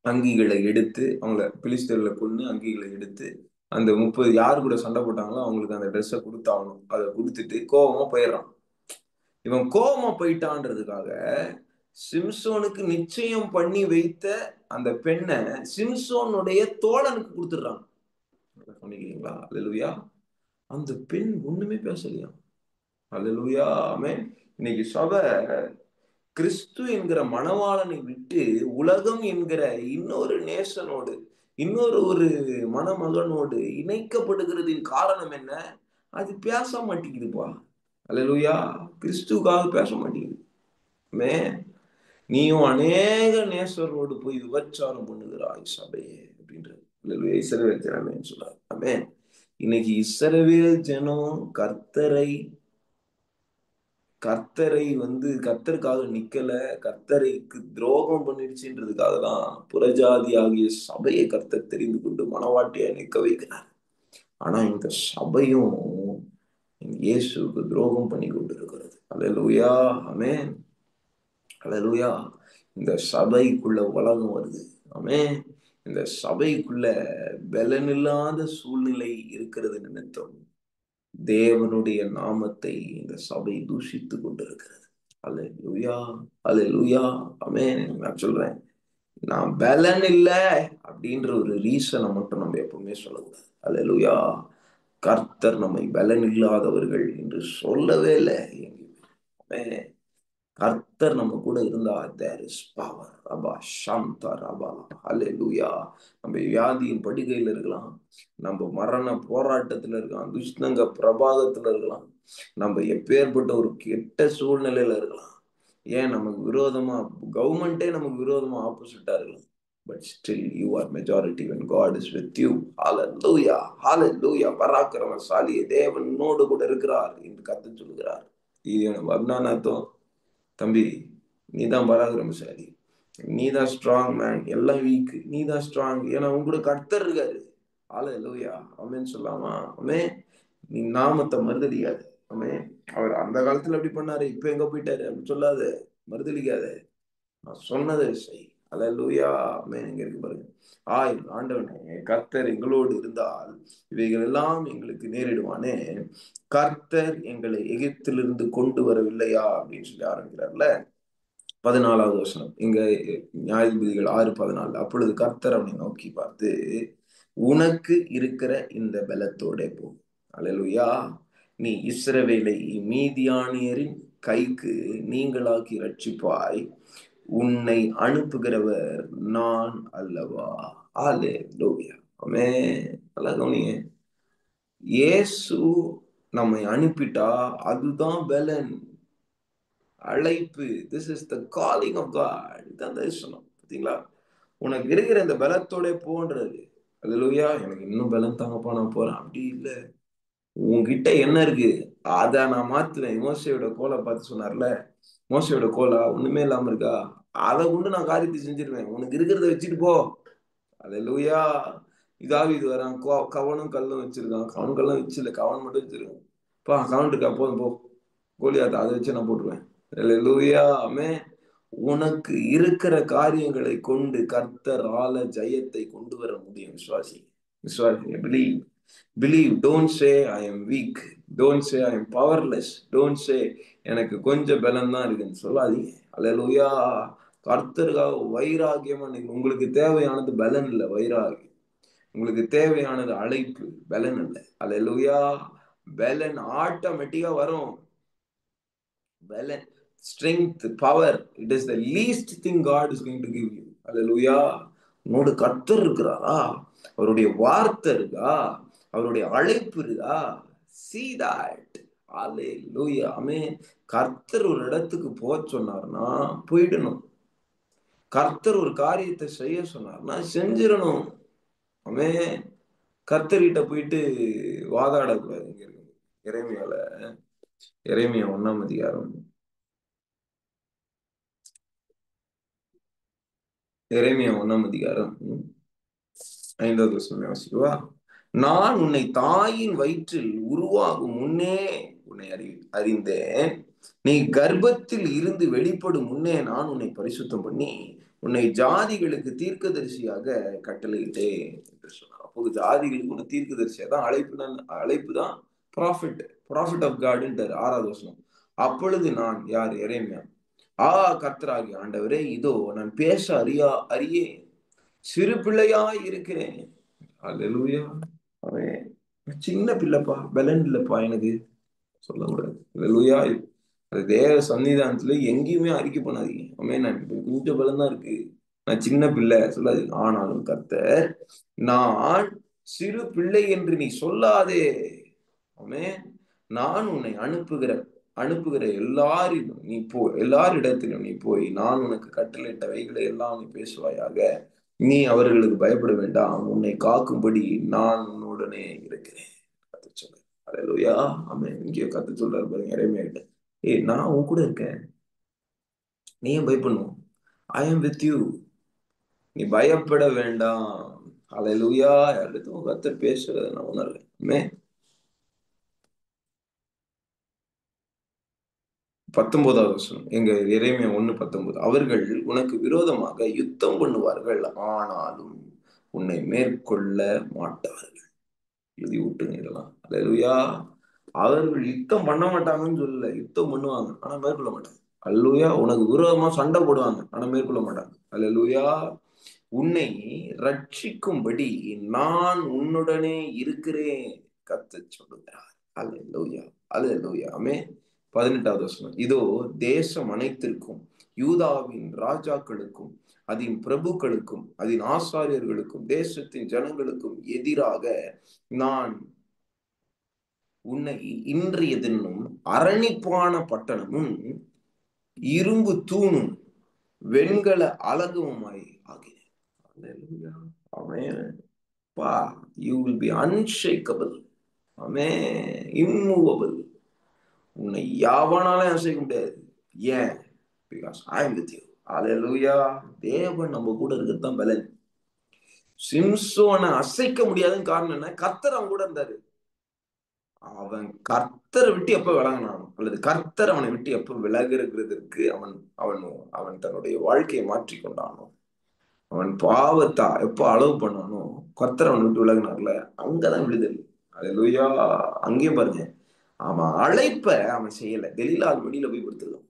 அங்கிகளை எடுத்து, அவங்கள பிலிஸ்தர்ல கொண்டு அங்கிகளை எடுத்து, அந்த 30 யாரு கூட சண்டை போட்டாங்களோ அவங்களுக்கு அந்த ட்ரெஸ்ஸை கொடுத்தாகணும். அதை கொடுத்துட்டு கோபமா போயிடுறான். இவன் கோபமா போயிட்டான்றதுக்காக சிம்சோனுக்கு நிச்சயம் பண்ணி வைத்த அந்த பெண்ணை சிம்சோனுடைய தோழனுக்கு கொடுத்துடுறான். பண்ணிக்கிறீங்களா? அல்லேலூயா. அந்த பெண் ஒண்ணுமே பேசலையா? அல்லேலூயா. ஆமென். இன்னைக்கு சபை கிறிஸ்து என்கிற மணவாளனை விட்டு உலகம் என்கிற இன்னொரு நேசனோடு, ஒரு மணமகனோடு இணைக்கப்படுகிறதின் காரணம் என்ன? அது பேச மாட்டேங்குதுப்பா. அல்லேலூயா. கிறிஸ்துக்காக பேச மாட்டேங்குது. ஆமென். நீயும் அநேக நேசரோடு போய் விபச்சாரம் பண்ணுகிறாய் சபையே அப்படின்றது. அல்லேலூயா. இஸ்ரவேல் ஜனமேன்னு சொல்றாரு. ஆமென். இன்னைக்கு இஸ்ரவேல் ஜனம் கர்த்தரை கர்த்தருக்காக நிக்கல, கர்த்தரைக்கு துரோகம் பண்ணிடுச்சுன்றதுக்காக தான் புறஜாதி ஆகிய சபையை கர்த்தர் தெரிந்து கொண்டு மனவாட்டியா நிற்க வைக்கிறார். ஆனா இந்த சபையும் இயேசுக்கு துரோகம் பண்ணி கொண்டு இருக்கிறது. அல்லேலூயா. ஆமென். அல்லேலூயா. இந்த சபைக்குள்ள உலகம் வருது. ஆமென். இந்த சபைக்குள்ள பலனில்லாத சூழ்நிலை இருக்கிறது நிமித்தம் தேவனுடைய நாமத்தை இந்த சபை தூஷித்து கொண்டிருக்கிறது. அல்லேலூயா. அல்லேலூயா. ஆமென். நான் சொல்றேன், நான் பலன் இல்லை அப்படின்ற ஒரு ரீசனை மட்டும் நம்ம எப்பவுமே சொல்லக்கூடாது. அல்லேலூயா. கர்த்தர் நம்மை பலன் இல்லாதவர்கள் என்று சொல்லவே இல்லை. கர்த்தர் நம்ம கூட இருந்தா there is power. ரபா சாந்தா ரபா ஹல்லேலூயா. நம்ம வியாதியின் படுகையில் இருக்கலாம், நம்ம மரண போராட்டத்துல இருக்கலாம், துஷ்ணங்க பிரபாகத்துல இருக்கலாம், நம்ம எப்பேற்பட்ட ஒரு கெட்ட சூழ்நிலையில இருக்கலாம், ஏன் நமக்கு விரோதமா கவர்மெண்டே நமக்கு விரோதமா ஆப்போசிட்டா இருக்கலாம். But still you are majority when God is with you. ஹல்லேலூயா ஹல்லேலூயா. பராக்கிரமசாலி தேவனோடு கூட இருக்கிறார் என்று கர்த்தர் சொல்கிறார். இது என்ன அர்த்தம்? தம்பி, நீதான் பராக்கிரமசாலி, நீதான் ஸ்ட்ராங் மேன், எல்லாம் வீக், நீதான் ஸ்ட்ராங், ஏன்னா உங்களுக்கு கர்த்தர் இருக்காரு. ஹல்லேலூயா. ஆமென் சொல்லாமா? ஆமென். நீ நாமத்தை மறுதலிக்காத. ஆமென். அவர் அந்த காலத்துல அப்படி பண்ணாரு, இப்ப எங்க போயிட்டாரு அப்படின்னு சொல்லாத, மறுதலிக்காத, நான் சொன்னதை செய். ஹல்லேலூயா. ஆமென். இங்க இருக்கு பாருங்க, ஆண்டவனே கர்த்தர் எங்களோடு இருந்தால் இவைகள் எல்லாம் எங்களுக்கு நேரிடுவானே, கர்த்தர் எங்களை எகிப்திலிருந்து கொண்டு வரவில்லையா அப்படின்னு சொல்லி ஆரம்பிக்கிறார்ல. 14வது வசனம் இங்க, நியாயாதிபதிகள் 6:14. அப்பொழுது கர்த்தர் அவனை நோக்கி பார்த்து, உனக்கு இருக்கிற இந்த பலத்தோட போ. அல்லேலூயா. நீ இஸ்ரவேலை மீதியானியரின் கைக்கு நீங்களாக்கி ரட்சிப்பாய், உன்னை அனுப்புகிறவர் நான் அல்லவா. அல்லேலூயா. ஆமென். நல்லா கவனிங்க, இயேசு நம்மை அனுப்பிட்டா அதுதான் பலன், அழைப்பு. This is the calling of God. இதான் தரிசனம். பார்த்தீங்களா? உனக்கு இருக்கிற இந்த பலத்தோட போன்றது. அல்லேலூயா. எனக்கு இன்னும் பலம் தாங்கப்பா, நான் போறேன், அப்படி இல்லை. உன்கிட்ட என்ன இருக்கு அதை நான் மாத்துவேன். மோசையோட கோலை பார்த்து சொன்னார்ல, மோசையோட கோலா ஒண்ணுமே இல்லாம இருக்கா, அதை கொண்டு நான் காரியத்தை செஞ்சிருவேன், உனக்கு இருக்கிறத வச்சுட்டு போ. அல்லேலூயா. இது வரான், கவனும் கல்லும் வச்சிருக்கான், கவன் கல்லும் வச்சு இல்லை, கவன் மட்டும் வச்சிருக்கான். பா கவன் இருக்கா, போதும் போ, கோலியாத்த அதை வச்சு நான் போட்டுருவேன். அல்லேலூயா. ஆமென். உனக்கு இருக்கிற காரியங்களை கொண்டு கர்த்தரால ஜெயத்தை கொண்டு வர முடியும். விசுவாசி, விசுவாசி. Believe, believe. Don't say I am week, don't say I am powerless, don't say எனக்கு கொஞ்சம் பலம் தான் இருக்குன்னு சொல்லாதீங்க. அல்லேலூயா. கர்த்தருக்காக வைராகியமா உங்களுக்கு தேவையானது பலன் இல்லை, வைராகியம். உங்களுக்கு தேவையானது அழைப்பு, பலன் இல்லை. அல்லேலூயா. பலன் ஆட்டோமேட்டிக்கா வரும். பலன், strength, power, it is the least thing God is going to give you. Hallelujah. உன்னோடு கர்த்தர் இருக்கிறாரா, அவருடைய வார்த்தை இருக்கா, அவருடைய அழைப்பு இருக்கா, see that. Hallelujah. ஆமென். கர்த்தர் ஒரு இடத்துக்கு போக சொன்னார்னா போயிடணும். கர்த்தர் ஒரு காரியத்தை செய்ய சொன்னார்னா செஞ்சிடணும். ஆமென். கர்த்தர்கிட்ட போயிட்டு வாதாடக்கூடாது. இங்க இருக்கு எரேமியால, எரேமியா 1ஆம் அதிகாரம், எரேமியா 1ஆம் அதிகாரம் 5வது வசனம் வாசிக்கவா? நான் உன்னை தாயின் வயிற்றில் உருவாகும் முன்னே உன்னை அறிந்தேன், நீ கர்ப்பத்தில் இருந்து வெளிப்படும் முன்னே நான் உன்னை பரிசுத்தம் பண்ணி உன்னை ஜாதிகளுக்கு தீர்க்கதரிசியாக கட்டளையிட்டேன் என்று சொன்னார். அப்போது ஜாதிகளுக்கு உன்னை தீர்க்கதரிசியா தான் அழைப்பு தான், அழைப்பு தான் ப்ராஃபிட், ப்ராஃபிட் ஆஃப் காட்ன்றார் 6வது வசனம். அப்பொழுது நான், யார்? எரேமியா, கர்த்தராகிய ஆண்டவரே, இதோ நான் பேச அறியே சிறு பிள்ளையாய் இருக்கிறேன். அல்லேலூயா. அவன் சின்ன பிள்ளைப்பா, பலன் இல்லப்பா எனக்கு சொல்லக்கூடாது. அல்லேலூயா. அது தேவ சன்னிதானத்துல எங்கேயுமே அறிக்கை பண்ணாதீங்க. அவன் நான் கொஞ்சம் பலம் தான் இருக்கு, நான் சின்ன பிள்ளை சொல்லாது. ஆனாலும் கர்த்தர், நான் சிறு பிள்ளை என்று நீ சொல்லாதே. அவன், நான் உன்னை அனுப்புகிற எல்லாரிலும் நீ எல்லாரிடத்திலும் நீ போய் நான் உனக்கு கட்டளையிட்டவைகளை எல்லாம் நீ பேசுவாயாக. நீ அவர்களுக்கு பயப்பட வேண்டாம், உன்னை காக்கும்படி நான் உன்னுடனே இருக்கிறேன். கத்து சொல்ல. அல்லேலூயா. ஆமென். இங்கே கத்து சொல்றாரு பாருங்க எரேமியாகிட்ட, நான் உன் கூட இருக்கேன், நீ ஏன் பயப்படணும்? ஐ எம் வித் யூ, நீ பயப்பட வேண்டாம். அல்லேலூயா. யாரிடத்தும் கர்த்தர் பேசுறத நான் உணர்றேன். ஆமென். 19வது வசனம் எங்க, எரேமியா 1:19. அவர்கள் உனக்கு விரோதமாக யுத்தம் பண்ணுவார்கள், ஆனாலும் உன்னை மேற்கொள்ள மாட்டார்கள். எழுதி விட்டுங்க இதெல்லாம். அல்லேலூயா. அவர்கள் யுத்தம் பண்ண மாட்டாங்கன்னு சொல்லல, யுத்தம் பண்ணுவாங்க ஆனா மேற்கொள்ள மாட்டாங்க. அல்லேலூயா. உனக்கு விரோதமா சண்டை போடுவாங்க ஆனா மேற்கொள்ள மாட்டாங்க. அல்லேலூயா. உன்னை ரட்சிக்கும்படி நான் உன்னுடனே இருக்கிறேன். கர்த்தர் சொல்லுகிறார். அல்லேலூயா, அல்லேலூயா, ஆமென். 18வது வசனம், இதோ தேசம் அனைத்திற்கும் யூதாவின் ராஜாக்களுக்கும் அதன் பிரபுக்களுக்கும் அதன் ஆசாரியர்களுக்கும் தேசத்தின் ஜனங்களுக்கும் எதிராக நான் உன்னை இன்றைய தினம் அரணிப்பான பட்டணமும் இரும்பு தூணும் வெண்கல அலகுமாய் ஆகினேன். ஆமென். பா, you will be unshakable. Amen. immovable. உன்னை யாவனாலும் அசைக்க முடியாது. ஏன்? because I am with you. ஹalleluya. தேவன் நம்ம கூட இருக்கத்தான் பலன். சிம்சோனை அசைக்க முடியாதுன்னு காரணம் என்ன? கர்த்தர் அவன் கூட இருந்தாரு. அவன் கர்த்தரை விட்டு எப்ப விலகினானோ, அல்லது கர்த்தர் அவனை விட்டு எப்ப விலகிறதுக்கு அவன் அவன் அவன் தன்னுடைய வாழ்க்கையை மாற்றி கொண்டானோ, அவன் பாவத்தா எப்ப அளவு பண்ணானோ, கர்த்தர் அவனை விட்டு விலகினார்ல, அங்கதான் விடுதல். அல்லேலூயா. அங்கேயும் பாருங்க, அவன் அழைப்ப அவன் செய்யல. தெலீலாள் வெளியில போய் கொடுத்துருக்கான்.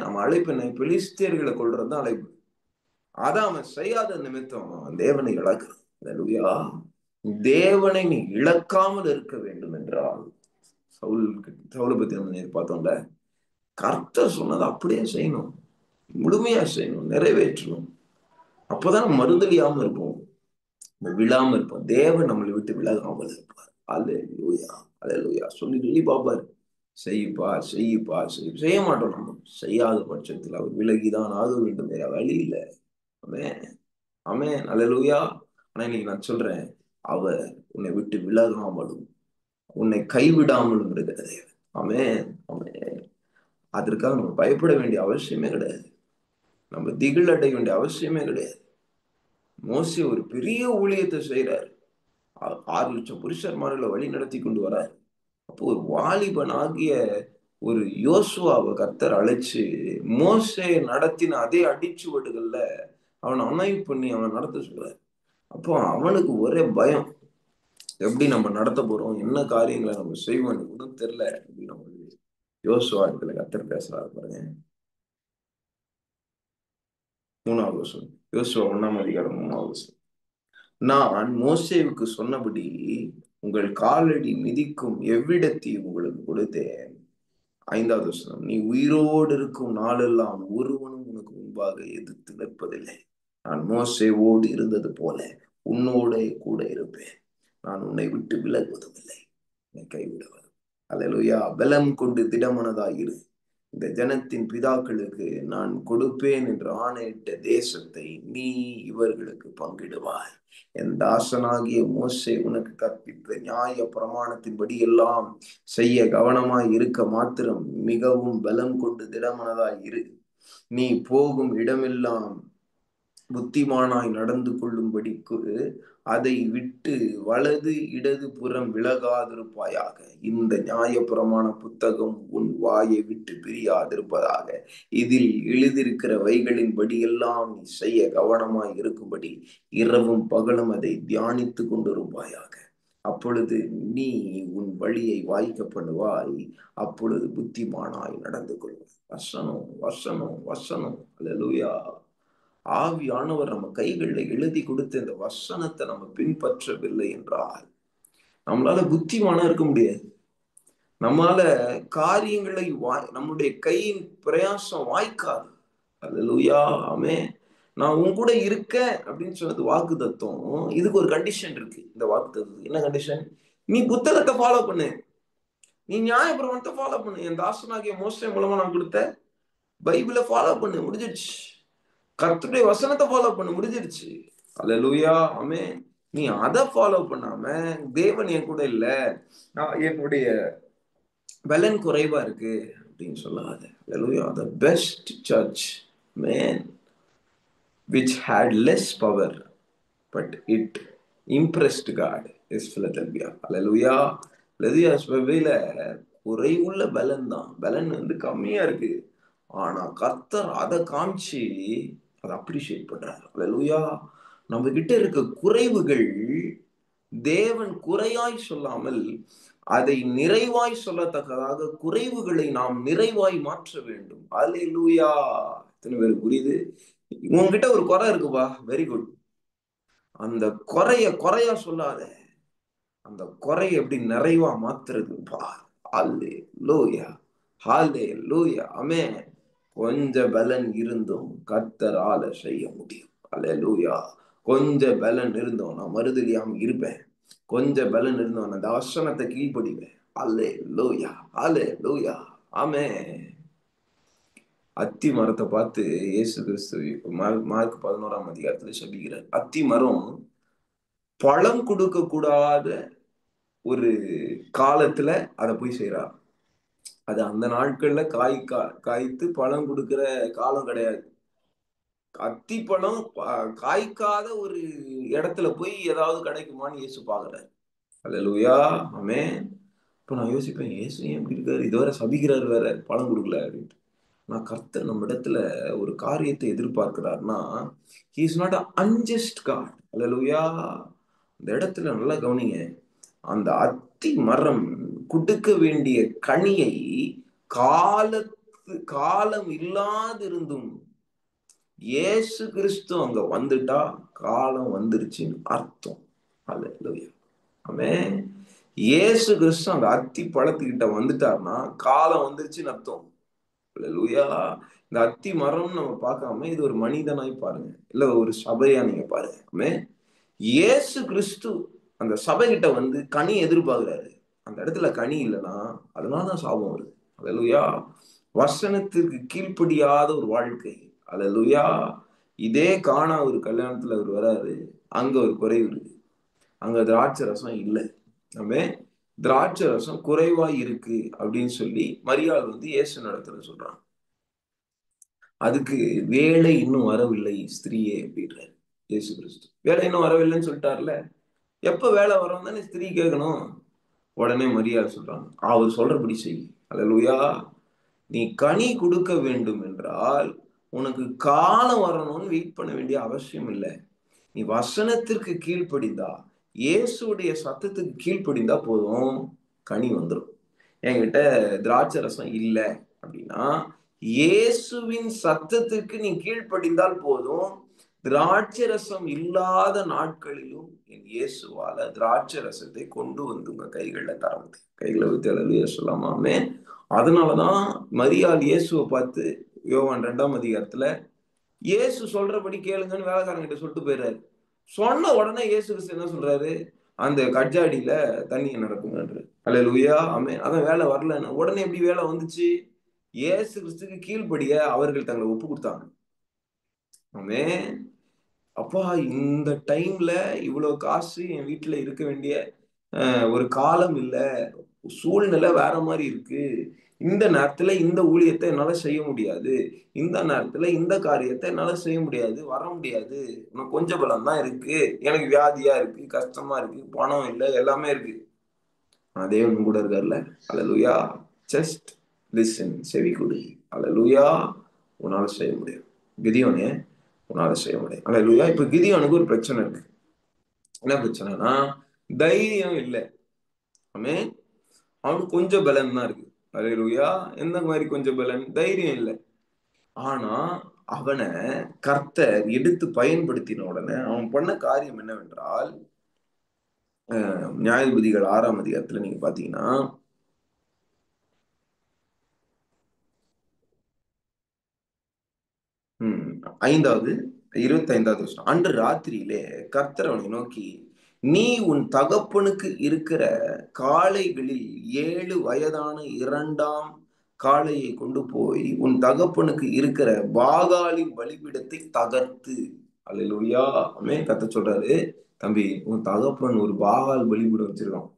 அவன் அழைப்பு என்ன? பெலிஸ்தியர்களை கொள்றதுதான் அழைப்பு. அதான் அவன் செய்யாத நிமித்தம் அவன் தேவனை இழக்கிறான். அல்லேலூயா. தேவனை நீ இழக்காமல் இருக்க வேண்டும் என்றால், சவுலை பத்தி நம்ம பார்த்தோம்ல, கர்த்தர் சொன்னதை அப்படியே செய்யணும், முழுமையா செய்யணும், நிறைவேற்றணும். அப்பதான் மறுதலியாம இருப்போம், விழாம இருப்போம், தேவன் நம்மளை விட்டு விலகாமல் இருப்பார். அல்லேலூயா, அல்லேலூயா. சொல்லி பாப்பாரு, செய்யுப்பா செய்யுப்பா செய்ய மாட்டோம். நம்ம செய்யாத பட்சத்தில் அவர் விலகிதான் ஆக வேண்டும், வேற வழி இல்லை. ஆமென், ஆமென், அல்லேலூயா. ஆனா இன்னைக்கு நான் சொல்றேன், அவர் உன்னை விட்டு விலகாமலும் உன்னை கைவிடாமலும் இருக்கிற தேவன். ஆமென், ஆமென். அதற்காக நம்ம பயப்பட வேண்டிய அவசியமே கிடையாது, நம்ம திகில் அடைய வேண்டிய அவசியமே கிடையாது. மோசே ஒரு பெரிய ஊழியத்தை செய்யறாரு, 6 லட்சம் புருஷர்மார்களை வழி நடத்தி கொண்டு வராரு. அப்போ ஒரு வாலிபன் ஆகிய ஒரு யோசுவாவை கர்த்தர் அழைச்சு மோசே நடத்தின அதே அடிச்சுவடுகள்ல அவனை அமைப்பு பண்ணி அவன் நடத்த சொல்றாரு. அப்போ அவனுக்கு ஒரே பயம், எப்படி நம்ம நடத்த போறோம், என்ன காரியங்களை நம்ம செய்வோம் கூட தெரியல. நம்ம யோசுவா இடத்துல கர்த்தர் பேசுறாரு பாருங்க. 3வது வசனம், யோசுவா 1ஆம் அதிகாரம் 3வது வசனம், நான் மோசேவுக்கு சொன்னபடி உங்கள் காலடி மிதிக்கும் எவ்விடத்தையும் உங்களுக்கு கொடுத்தேன். 5வது வசனம், நீ உயிரோடு இருக்கும் நாளெல்லாம் ஒருவனும் உனக்கு முன்பாக எதிர்த்து நிற்பதில்லை. நான் மோசேவோடு இருந்தது போல உன்னோட கூட இருப்பேன். நான் உன்னை விட்டு விலகுவதும் இல்லை, உன்னை கைவிடுவதும். அல்லேலூயா. பலம் கொண்டு திடமனதாயிரு, இந்த ஜனத்தின் பிதாக்களுக்கு நான் கொடுப்பேன் என்று ஆணையிட்ட தேசத்தை நீ இவர்களுக்கு பங்கிடுவாய். என் தாசனாகிய மோசே உனக்கு கற்பித்த நியாய பிரமாணத்தின்படி எல்லாம் செய்ய கவனமாய் இருக்க மாத்திரம் மிகவும் பலம் கொண்டு திடமனதாய் இரு. நீ போகும் இடமெல்லாம் புத்திமானாய் நடந்து கொள்ளும்படிக்கு அதை விட்டு வலது இடது புறம் விலகாதிருப்பாயாக. இந்த நியாயப்பிரமாண புத்தகம் உன் வாயை விட்டு பிரியாதிருப்பதாக. இதில் எழுதியிருக்கிறவைகளின் படியெல்லாம் நீ செய்ய கவனமாய் இருக்கும்படி இரவும் பகலும் அதை தியானித்து கொண்டிருப்பாயாக. அப்பொழுது நீ உன் வழியை வாய்க்க பண்ணுவாய், அப்பொழுது புத்திமானாய் நடந்து கொள்வாய். வசனம் வசனம் வசனம். அல்லேலூயா. ஆவியானவர் நம்ம கைகளில் எழுதி கொடுத்த இந்த வசனத்தை நம்ம பின்பற்றவில்லை என்றால் நம்மளால புத்திமானா இருக்க முடியாது. நம்மளால காரியங்களை நம்முடைய கையின் பிரயாசம் வாய்க்காது. அல்லேலூயா, ஆமென். நான் உன் கூட இருக்கேன் அப்படின்னு சொன்னது வாக்கு தத்துவம். இதுக்கு ஒரு கண்டிஷன் இருக்கு. இந்த வாக்கு தத்துவம் என்ன கண்டிஷன்? நீ புத்தகத்தை ஃபாலோ பண்ணு, நீ நியாயப்பிரமாணத்தை ஃபாலோ பண்ணு. என் தாசனாகிய மோசே மூலமா நான் கொடுத்த பைபிளை ஃபாலோ பண்ணு, முடிஞ்சிடுச்சு. கர்த்தருடைய வசனத்தை ஃபாலோ பண்ண, முடிஞ்சிருச்சு. அல்லேலூயா, ஆமென். நீ அதை ஃபாலோ பண்ணாம தேவன் என் கூட இல்ல, என்னுடைய பலன் குறைவா இருக்கு அப்படின்னு சொல்லாத. அல்லேலூயா. the best church, man, which had less power but it impressed God is Philadelphia. அல்லேலூயா. லதியாஸ்பேல குறைவுள்ள பலன் தான், பலன் கம்மியா இருக்கு. ஆனா கர்த்தர் அதை காமிச்சு அதை அப்ரிஷியேட் பண்றாரு. அல்லேலூயா. நம்ம கிட்ட இருக்க குறைவுகள் தேவன் குறையாய் சொல்லாமல் அதை நிறைவாய் சொல்லத்தக்கதாக குறைவுகளை நாம் நிறைவாய் மாற்ற வேண்டும். அல்லேலூயா. எத்தனை பேருக்கு புரியுது? உங்ககிட்ட ஒரு குறை இருக்குப்பா, வெரி குட். அந்த குறையா சொல்லாத, அந்த குறை எப்படி நிறைவா மாத்துறது பா. ஹல்லேலூயா, ஹல்லேலூயா, ஆமென். கொஞ்ச பலன் இருந்தும் கர்த்தரால செய்ய முடியும். ஹல்லேலூயா. கொஞ்ச பலன் இருந்தோம் நான் மறுதலியாம இருப்பேன். கொஞ்ச பலன் இருந்தோம் நான் அந்த வசனத்தை கீழ்ப்படிவேன். ஹல்லேலூயா, ஹல்லேலூயா, ஆமென். அத்தி மரத்தை பார்த்து இயேசு கிறிஸ்து மார்க் 11ஆம் அதிகாரத்துல சொல்லுகிறார். அத்தி மரம் பழம் கொடுக்க கூடாத ஒரு காலத்துல அதை போய் செய்றார். அது அந்த நாட்கள்ல காய்த்து பழம் கொடுக்கிற காலம் கிடையாது. அத்திப்பழம் காய்க்காத ஒரு இடத்துல போய் ஏதாவது கிடைக்குமான்னு இயேசு பாக்குறாரு. அல்லேலூயா, ஆமென். இப்ப நான் யோசிப்பேன், இயேசு ஏன் இப்படி இருக்காரு, இதுவரை சபிக்கிறாரு வேற பழம் கொடுக்கல அப்படின்ட்டு. நான் கர்த்தர் நம்ம இடத்துல ஒரு காரியத்தை எதிர்பார்க்கிறார்னா, he is not a unjust God. அல்லேலூயா. இந்த இடத்துல நல்லா கவனிங்க. அந்த அத்தி மரம் கொடுக்க வேண்டிய கனியை காலம் இல்லாதிருந்தும் இயேசு கிறிஸ்து அங்க வந்துட்டா காலம் வந்துருச்சுன்னு அர்த்தம். அல்லேலூயா, ஆமென். இயேசு கிறிஸ்து அங்க அத்தி பழத்துக்கிட்ட வந்துட்டார்னா காலம் வந்துருச்சுன்னு அர்த்தம். அல்லேலூயா. இந்த அத்தி மரம் நம்ம பார்க்காம இது ஒரு மனிதனாய் பாருங்க, இல்ல ஒரு சபையா நீங்க பாருங்க. ஆமென். இயேசு கிறிஸ்து அந்த சபை கிட்ட வந்து கனி எதிர்பார்க்கிறாரு. அந்த இடத்துல கனி இல்லைன்னா அதனாலதான் சாபம் வருது. அல்லேலூயா. வசனத்திற்கு கீழ்ப்படியாத ஒரு வாழ்க்கை. அல்லேலூயா. இதே காணா ஒரு கல்யாணத்துல அவர் வராரு. அங்க ஒரு குறைவு இருக்கு. அங்க திராட்சை ரசம் இல்லை. ஆமென். திராட்சை ரசம் குறைவா இருக்கு அப்படின்னு சொல்லி மரியாள் வந்து இயேசு நடத்துல சொல்றாங்க. அதுக்கு வேலை இன்னும் வரவில்லை ஸ்திரீயே அப்படின்றாரு இயேசு கிறிஸ்து. வேலை இன்னும் வரவில்லைன்னு சொல்லிட்டார்ல, எப்ப வேலை வரும் தானே ஸ்திரீ கேட்கணும். உடனே மரியாள் சொல்றாங்க, அவர் சொல்றபடி செய். அல்லேலூயா. நீ கனி கொடுக்க வேண்டும் என்றால் உனக்கு காலம் வரணும்னு வெயிட் பண்ண வேண்டிய அவசியம் இல்லை. நீ வசனத்திற்கு கீழ்ப்படிந்தா, இயேசுடைய சத்தத்துக்கு கீழ்ப்படிந்தா போதும், கனி வந்துடும். என்கிட்ட திராட்சை ரசம் இல்லை அப்படின்னா, இயேசுவின் சத்தத்திற்கு நீ கீழ்ப்படிந்தால் போதும். திராட்சை ரசம் இல்லாத நாட்களிலும் என் இயேசுவால திராட்சை ரசத்தை கொண்டு வந்து உங்க கைகள்ல தர முடியும். கைகளை விட்டு அல்லேலூயா சொல்லாமாமே. அதனாலதான் மரியாள் இயேசுவை பார்த்து யோவான் 2ஆம் அதிகாரத்துல இயேசு சொல்றபடி கேளுங்கன்னு வேலைக்காரங்கிட்ட சொல்லிட்டு போயிடுறாரு. சொன்ன உடனே இயேசு கிறிஸ்து என்ன சொல்றாரு, அந்த கட்ஜாடியில தண்ணி நடக்குங்கன்றாரு. அல்லேலூயா, ஆமென். அதான் வேலை வரலன்னு. உடனே எப்படி வேலை வந்துச்சு? இயேசு கிறிஸ்துக்கு கீழ்ப்படிய அவர்கள் தங்களை ஒப்பு கொடுத்தாங்க. ஆமென். அப்பா, இந்த டைம்ல இவ்வளவு காசு என் வீட்டுல இருக்க வேண்டிய ஒரு காலம் இல்ல, சூழ்நிலை வேற மாதிரி இருக்கு. இந்த நேரத்துல இந்த ஊழியத்தை என்னால செய்ய முடியாது. இந்த நேரத்துல இந்த காரியத்தை என்னால செய்ய முடியாது, வர முடியாது. உனக்கு கொஞ்சம் பலம் தான் இருக்கு, எனக்கு வியாதியா இருக்கு, கஷ்டமா இருக்கு, பணம் இல்லை, எல்லாமே இருக்கு. ஆனா தேவன் கூட இருக்காருல்ல. அல்லேலூயா. ஜஸ்ட் லிசன், செவி கொடு. அல்லேலூயா. உன்னால செய்ய முடியும். கிதியோனே, உன்னால செய்ய முடியும். அல்லேலூயா. இப்ப கிதியோனுக்கு ஒரு பிரச்சனை இருக்கு. என்ன பிரச்சனைனா, தைரியம் இல்லை. ஆமென். அவனுக்கு கொஞ்சம் பலன் தான் இருக்கு. அல்லேலூயா. எந்த மாதிரி கொஞ்சம் பலன்? தைரியம் இல்லை. ஆனா அவனை கர்த்தர் எடுத்து பயன்படுத்தின உடனே அவன் பண்ண காரியம் என்னவென்றால், நியாயாதிபதிகள் 6ஆம் அதிகாரத்துல நீங்க பாத்தீங்கன்னா, 5வது 25வது வசனம். அன்று ராத்திரியிலே கர்த்தர் அவனை நோக்கி, நீ உன் தகப்பனுக்கு இருக்கிற காளைகளில் 7 வயதான 2ஆம் காளையை கொண்டு போய் உன் தகப்பனுக்கு இருக்கிற பாகாலின் பலிபீடத்தை தகர்த்து. அல்லேலூயா, ஆமென். கர்த்தர் சொல்றாரு, தம்பி, உன் தகப்பன் ஒரு பாகால் பலிபீடம் வச்சிருக்கான்.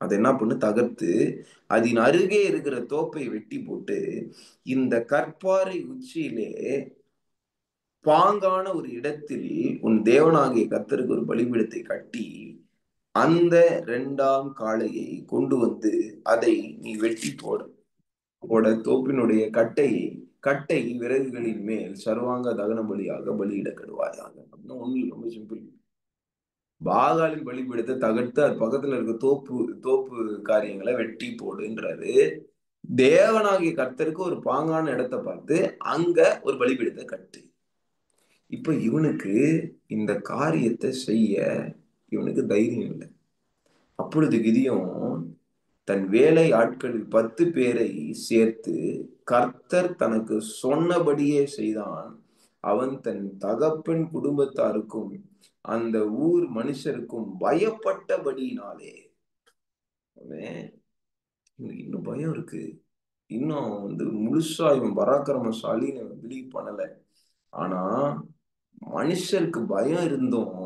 அதை என்ன பண்ணு, தகர்த்து அதன் அருகே இருக்கிற தோப்பை வெட்டி போட்டு இந்த கற்பாறை உச்சியிலே பாங்கான ஒரு இடத்தில் உன் தேவனாகிய கர்த்தருக்கு ஒரு பலிபீடத்தை கட்டி அந்த 2ஆம் காளையை கொண்டு வந்து அதை நீ வெட்டி தோப்பினுடைய கட்டை விறகுகளின் மேல் சர்வாங்க தகன பலியாக பலியிட கடுவாயாக. அப்படின்னா ஒண்ணு ரொம்ப சிம்பிள். பாகாலின் பலிபீடத்தை தகர்த்து அது பக்கத்துல இருக்க தோப்பு காரியங்களை வெட்டி போடுன்றாரு. தேவனாகிய கர்த்தருக்கு ஒரு பாங்கான இடத்தை பார்த்து அங்க ஒரு பலிபீடத்தை கட்டு. இப்ப இவனுக்கு இந்த காரியத்தை செய்ய இவனுக்கு தைரியம் இல்லை. அப்பொழுது கிதியோன் தன் வேலை ஆட்களில் 10 பேரை சேர்த்து கர்த்தர் தனக்கு சொன்னபடியே செய்தான். அவன் தன் தகப்பன் குடும்பத்தாருக்கும் அந்த ஊர் மனுஷருக்கும் பயப்பட்டபடியினாலே. இன்னும் பயம் இருக்கு. இன்னும் முழுசா இவன் பராக்கிரமசாலின்னு பிலீவ் பண்ணல. ஆனா மனுஷருக்கு பயம் இருந்தும்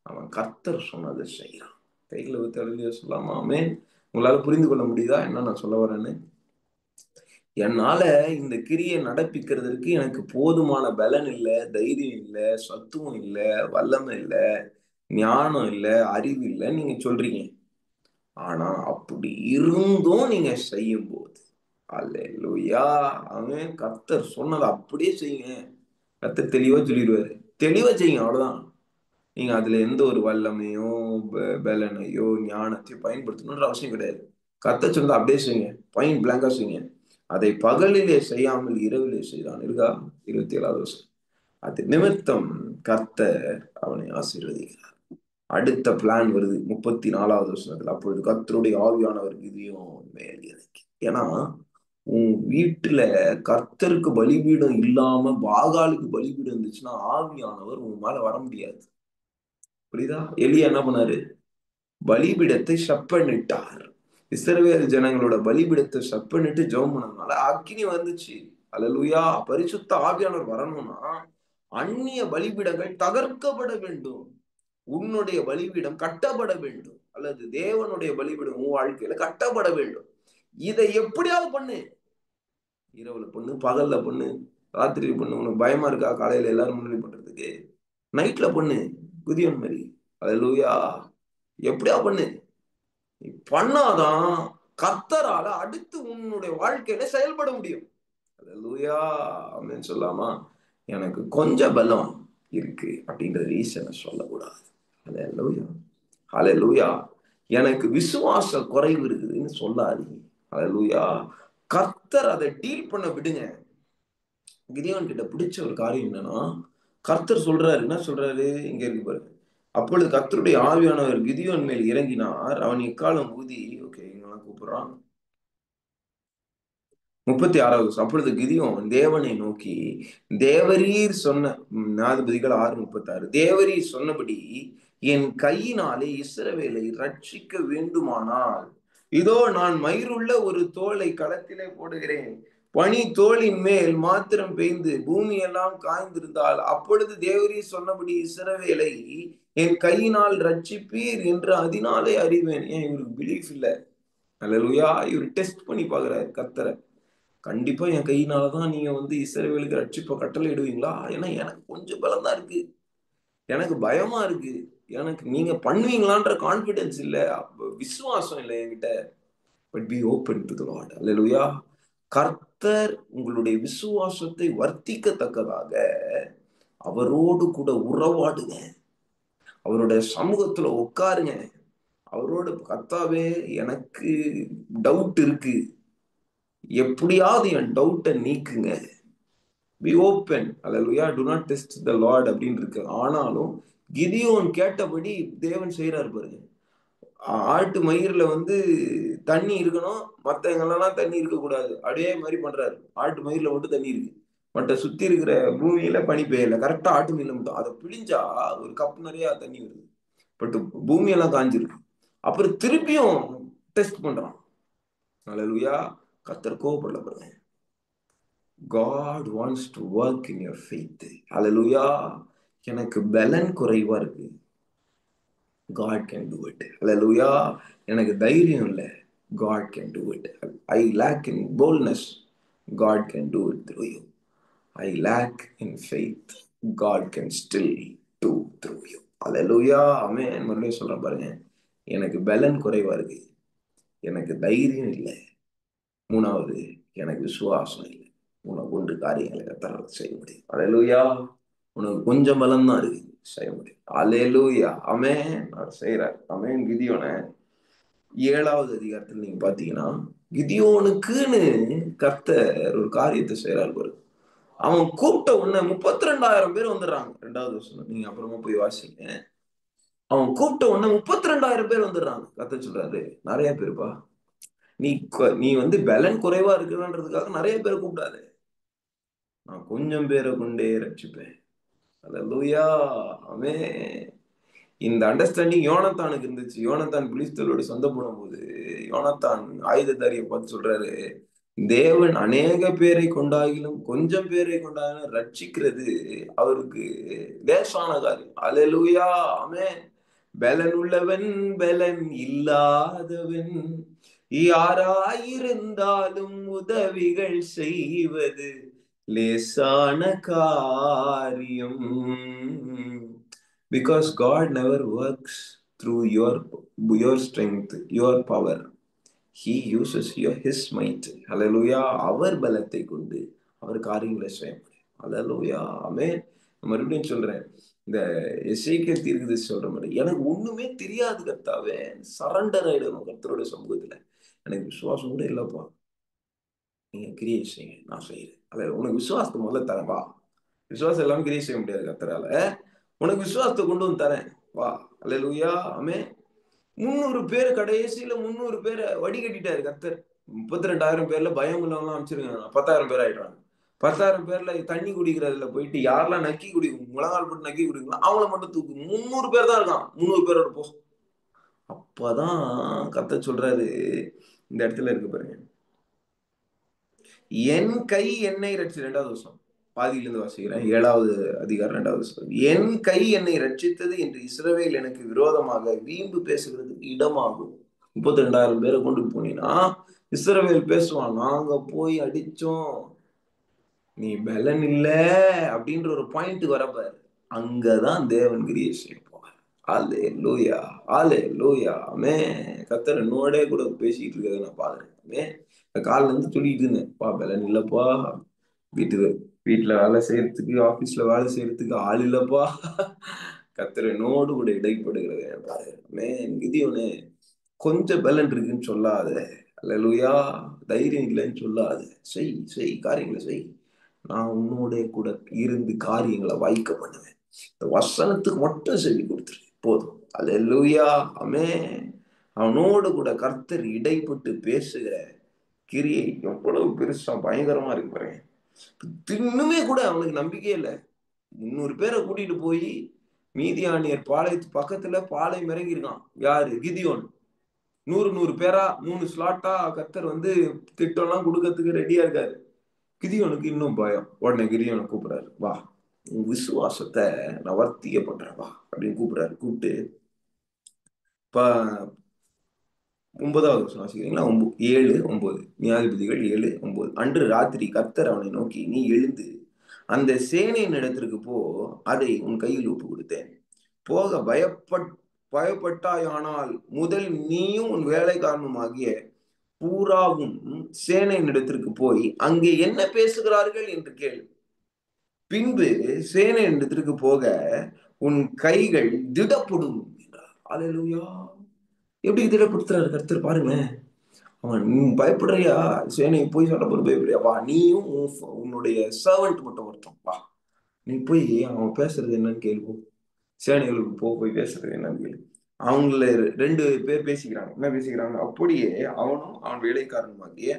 அவன் கர்த்தர் சொன்னதை செய்யறான். கைகளை வைத்து அழுதிய சொல்லாமே. உங்களால புரிந்து கொள்ள முடியுதா என்ன நான் சொல்ல வரேன்னு? என்னால இந்த கிரியை நடப்பிக்கிறதுக்கு எனக்கு போதுமான பலன் இல்லை, தைரியம் இல்லை, சத்துவம் இல்லை, வல்லமை இல்லை, ஞானம் இல்லை, அறிவு இல்லை நீங்க சொல்றீங்க. ஆனா அப்படி இருந்தும் நீங்க செய்யும் போது அல்லேலூயா, அவன் கர்த்தர் சொன்னதை அப்படியே செய்யுங்க. கர்த்தர் தெளிவா சொல்லிடுவாரு. தெளிவா செய்யுங்க, அவ்வளவுதான். நீங்க அதுல எந்த ஒரு வல்லமையோ பலனையோ ஞானத்தையோ பயன்படுத்தணுன்ற அவசியம் கிடையாது. கர்த்தர் சொன்னதை அப்படியே செய்யுங்க, பாயிண்ட் பிளாங்கா செய்யுங்க. அதை பகலிலே செய்யாமல் இரவிலே செய்தான் இருக்கா. 27வது வருஷம். அது நிமித்தம் கர்த்தர் அவனை ஆசீர்வதிக்கிறார். அடுத்த பிளான் வருது 34வது வருஷத்துல. அப்பொழுது கர்த்தருடைய ஆவியானவர் கிதியோன் மேல் இறங்கி. ஏன்னா உன் வீட்டுல கர்த்தருக்கு பலிபீடம் இல்லாம பாகாலுக்கு பலிபீடம் இருந்துச்சுன்னா ஆவியானவர் உன் மேல வர முடியாது. புரியுதா? எலியா என்ன பண்ணாரு? பலிபீடத்தை செப்பனிட்டார். இஸ்ரவேல் ஜனங்களோட பலிபீடத்தை செப்பனிட்டு ஜெபம் பண்ணதுனால அக்கினி வந்துச்சு. அல்லேலூயா. பரிசுத்த ஆவியானவர் வரணும்னா அந்நிய பலிபீடங்கள் தகர்க்கப்பட வேண்டும். உன்னுடைய பலிபீடம் கட்டப்பட வேண்டும், அல்லது தேவனுடைய பலிபீடம் உன் வாழ்க்கையில கட்டப்பட வேண்டும். இதை எப்படியாவது பண்ணு. இரவுல பண்ணு, பகல்ல பண்ணு, ராத்திரி பண்ணு. உனக்கு பயமா இருக்கா காலையில எல்லாரும் முன்னாடி பண்றதுக்கு? நைட்ல பண்ணு, குதியோன் மாதிரி. அல்லேலூயா. எப்படியா பண்ணு. நீ பண்ணாதான் கர்த்தரால அடுத்து உன்னுடைய வாழ்க்கையில செயல்பட முடியும். அல்லேலூயா. அப்படின்னு சொல்லாமா? எனக்கு கொஞ்சம் பலம் இருக்கு அப்படின்ற ரீசனை சொல்லக்கூடாது. அல்லேலூயா. அல்லேலூயா. எனக்கு விசுவாச குறைவு இருக்குதுன்னு சொல்லாதீங்க. அல்லேலூயா. கர்த்தர் அதை டீல் பண்ண விடுங்க. கிதியோன் கிட்ட பிடிச்ச ஒரு காரியம் என்னன்னா, கர்த்தர் சொல்றாரு, என்ன சொல்றாரு? இங்க இருக்கு பாருங்க. அப்பொழுது கர்த்தருடைய ஆவியானவர் கிதியோன் மேல் இறங்கினார். அவன் எக்காலம் ஊதி, ஓகே இங்கெல்லாம் கூப்பிடுறான். 36வது வருஷம். அப்பொழுது கிதியோன் தேவனை நோக்கி, தேவரீர் சொன்ன நியாயாதிபதிகள் 6:36, தேவரீர் சொன்னபடி என் கையினாலே இஸ்ரவேலை ரட்சிக்க வேண்டுமானால் இதோ நான் மயிருள்ள ஒரு தோலை களத்திலே போடுகிறேன். பனி தோளின் மேல் மாத்திரம் பெய்ந்து பூமி எல்லாம் காய்ந்திருந்தால் அப்பொழுது தேவரீர் சொன்னபடி இஸ்ரவேலை என் கையினால் ரட்சிப்பீர் என்று அதனாலே அறிவேன். ஏன் இவருக்கு பிலீஃப் இல்லை? அல்லேலூயா. இவர் டெஸ்ட் பண்ணி பாக்குறாரு கர்த்தரை. கண்டிப்பா என் கையினாலதான் நீங்க இஸ்ரவேலுக்கு ரட்சிப்பை கட்டளை இடுவீங்களா? ஏன்னா எனக்கு கொஞ்சம் பலம் தான் இருக்கு, எனக்கு பயமா இருக்கு, எனக்கு நீங்க பண்ணுவீங்களான்ற கான்பிடன்ஸ் இல்ல, விசுவாசம் இல்லை என்கிட்ட. But be open to the lord. Hallelujah. கர்த்தர் உங்களுடைய விசுவாசத்தை வர்த்திக்கத்தக்கதாக அவரோடு கூட உறவாடுங்க, அவருடைய சமூகத்துல உட்காருங்க, அவரோடு கர்த்தாவே எனக்கு டவுட் இருக்கு, எப்படியாவது என் டவுட்டை நீக்குங்க. Be open. Hallelujah. Do not test the lord அப்படின்னு இருக்கு. ஆனாலும் கிதியோன் கேட்டபடி தேவன் செய்யறாரு பாருங்க. ஆட்டு மயிர்ல தண்ணி இருக்கணும், மத்த எங்கெல்லாம் தண்ணி இருக்கக்கூடாது, அதே மாதிரி பண்றாரு. ஆட்டு மயிர்ல மட்டும் தண்ணி இருக்கு, மற்ற சுத்தி இருக்கிற பூமியில பனி பெய்யல. கரெக்டா ஆட்டு மயில மட்டும் அதை பிழிஞ்சா ஒரு கப் நிறைய தண்ணி வருது. பட் பூமியெல்லாம் காஞ்சிருக்கு. அப்புறம் திருப்பியும் டெஸ்ட் பண்றான். அல்லேலூயா. கர்த்தர் கோவப்படல பாருங்க. God wants to work in your faith. Hallelujah. எனக்கு பலன் குறைவா இருக்கு, God can do it. Hallelujah. எனக்கு தைரியம் இல்லை, God can do it. I lack in boldness, God can do it through you. I lack in faith, God can still do through you. Hallelujah. ஆமென். மறுபடியும் சொல்றேன் பாருங்க. எனக்கு பலன் குறைவா இருக்கு, எனக்கு தைரியம் இல்லை, மூணாவது எனக்கு விசுவாசம் இல்லை. உனக்கு ஒன்று காரியங்களை கர்த்தரால் செய்ய முடியும். அல்லேலூயா. உனக்கு கொஞ்சம் பலம் தான் இருக்கு, செய்ய முடியும். அல்லேலூயா. ஆமென். அவர் செய்யறார். ஆமென். கிதியோனை 7வது அதிகாரத்தில் நீங்க பாத்தீங்கன்னா கிதியோனுக்குன்னு கர்த்தர் ஒரு காரியத்தை செய்யறாரு பாரு. அவன் கூப்பிட்ட உடனே 32,000 பேர் வந்துடுறாங்க. 2வது வருஷம் நீங்க அப்புறமா போய் வாசிங்க. அவன் கூப்பிட்ட உடனே 32,000 பேர் வந்துடுறாங்க. கர்த்தர் சொல்றாரு, நிறைய பேருப்பா. நீ நீ பலன் குறைவா இருக்கிறன்றதுக்காக நிறைய பேர் கூப்பிடாத. நான் கொஞ்சம் பேரை கொண்டே ரட்சிப்பேன். அல்லேலூயா. ஆமென். இந்த அண்டர்ஸ்டாண்டிங் யோனத்தானுக்கு இருந்துச்சு. யோனத்தான் பிலிஸ்தரோடு சண்டை போடும்போது யோனத்தான் ஆயுததாரியை பார்த்து சொல்றாரு, தேவன் அநேக பேரை கொண்டாகிலும் கொஞ்சம் பேரை கொண்டாகிலும் ரட்சிக்கிறது அவருக்கு லேசான காரியம். அல்லேலூயா. ஆமென். பலன் உள்ளவன் பலன் இல்லாதவன் யாராயிருந்தாலும் உதவிகள் செய்வது லேசான காரியம். Because God never works through your strength, your power. He uses his might. Hallelujah. அவர் பலத்தை கொண்டு அவர் காரியங்களை செய்ய முடியும். Hallelujah. ஆமென். மறுபடியும் சொல்றேன், இந்த எசேக்கியேல் தீர்க்கதரிசி சொல்ற மாதிரி, எனக்கு ஒண்ணுமே தெரியாது கர்த்தாவே, சரண்டர் ஆயிடணும் கர்த்தருடைய சமூகத்துல. எனக்கு விசுவாசம் கூட இல்லப்பா, நீங்க கிரியை செய்யுங்க, நான் செய்யறேன். அல்ல, உனக்கு விசுவாசத்தை முதல்ல தரேன் வா. விசுவாசம் எல்லாமே கிரியை செய்ய முடியாது கர்த்தரால. உனக்கு விசுவாசத்தை கொண்டு வந்து தரேன் வா. அல்லேலூயா. ஆமென். 300 பேர், கடைசியில 300 பேரை வடிகட்டிட்டாரு கர்த்தர். 32,000 பேர்ல பயம் இல்லாம அமைச்சிருங்க, 10,000 பேர் ஆயிடுறாங்க. 10,000 பேர்ல தண்ணி குடிக்கிறதுல போயிட்டு யாரெல்லாம் நக்கி குடிக்கும், முழங்கால் போட்டு நக்கி குடிக்கலாம், அவங்கள மட்டும் தூக்கு. 300 பேர் தான் இருக்கான். 300 பேரோட போ. அப்பதான் கர்த்தர் சொல்றாரு, இந்த இடத்துல இருக்கு பாருங்க, என் கை என்னை ரட்சி. 2வது வருஷம் பாதியிலிருந்து வாசிக்கிறேன். 7வது அதிகாரம் 2வது வருஷம். என் கை என்னை ரட்சித்தது என்று இஸ்ரவேல் எனக்கு விரோதமாக வீம்பு பேசுகிறதுக்கு இடமாகும். 32,000 பேரை கொண்டு போனீங்கன்னா இஸ்ரவேல் பேசுவான், நாங்க போய் அடிச்சோம், நீ பலன் இல்ல அப்படின்ற ஒரு பாயிண்ட் வரப்பாரு. அங்கதான் தேவன் கிரியை செய்ய போவார். அல்லேலூயா. அல்லேலூயா. ஆமென். கர்த்தர் என்னோட கூட பேசிட்டு இருக்கிறத நான் பாக்குறேன். ஆமென். காலைல இருந்து சொல்லிட்டு இருந்தேன், பா பலன் இல்லப்பா, வீட்டுல வீட்டுல வேலை செய்யறதுக்கு, ஆபீஸ்ல வேலை செய்யறதுக்கு ஆள் இல்லப்பா. கர்த்தர் என்னோடு கூட இடைப்படுகிறத பாரு. ஆமென். கிதியோனே, கொஞ்சம் பலன் இருக்குன்னு சொல்லாத. அல்லேலூயா. தைரியம் இல்லைன்னு சொல்லாத. செய் செய், காரியங்களை செய். நான் உன்னோட கூட இருந்து காரியங்களை வாய்க்க பண்ணுவேன். இந்த வசனத்துக்கு மட்டும் செவி கொடுத்துரு போதும். அல்லேலூயா. ஆமென். அவனோடு கூட கர்த்தர் இடைப்பட்டு பேசுகிற கிரியை எவ்வளவு பெருசா பயங்கரமா இருக்கு பாருங்க. இன்னுமே கூட அவனுக்கு நம்பிக்கையே இல்லை. 300 பேரை கூட்டிட்டு போய் மீதியானியர் பாளையத்து பக்கத்துல பாளையம் இறங்கி இருக்கான். யாரு? கிதியோன். 100 பேரா 3 ஸ்லாட்டா கர்த்தர் திட்டம்லாம் கொடுக்கறதுக்கு ரெடியா இருக்காரு. கிதியோனுக்கு இன்னும் பயம். உடனே கிதியோனை கூப்பிடுறாரு, வா, உன் விசுவாசத்தை நான் வர்த்திக்க பண்றேன் வா அப்படின்னு கூப்பிடுறாரு. கூப்பிட்டு 9வது வசனம் வாசிக்கிறீங்களா? 7:9. நியாயாதிபதிகள் 7:9. அன்று ராத்திரி கர்த்தர் அவனை நோக்கி, நீ எழுந்து அந்த சேனையின் இடத்திற்கு போ, அதை உன் கையில் ஒப்பு கொடுத்தேன். போக பயப்பட்டாயானால் முதல் நீயும் உன் வேலைக்காரனுமாகிய பூராவும் சேனையின் இடத்திற்கு போய் அங்கே என்ன பேசுகிறார்கள் என்று கேள். பின்பு சேனையின் இடத்திற்கு போக உன் கைகள் திடப்படும் என்றார். அல்லேலூயா. எப்படி திடப்படுத்துறாரு கர்த்தர் பாருங்க. அவன், நீ பயப்படுறியா? சேனை போய் சண்டை போட்டு பயப்படுறியா? வா, நீயும் உன்னுடைய சர்வெண்ட் மட்டும் ஒருத்தன் வா, நீ போய் அவன் பேசுறது என்னன்னு கேள்வி. சேனைகளுக்கு போய் பேசுறது என்னன்னு கேள்வி. அவங்கள 2 பேர் பேசிக்கிறாங்க. என்ன பேசிக்கிறாங்க? அப்படியே அவனும் அவன் வேலைக்காரனுமாகிய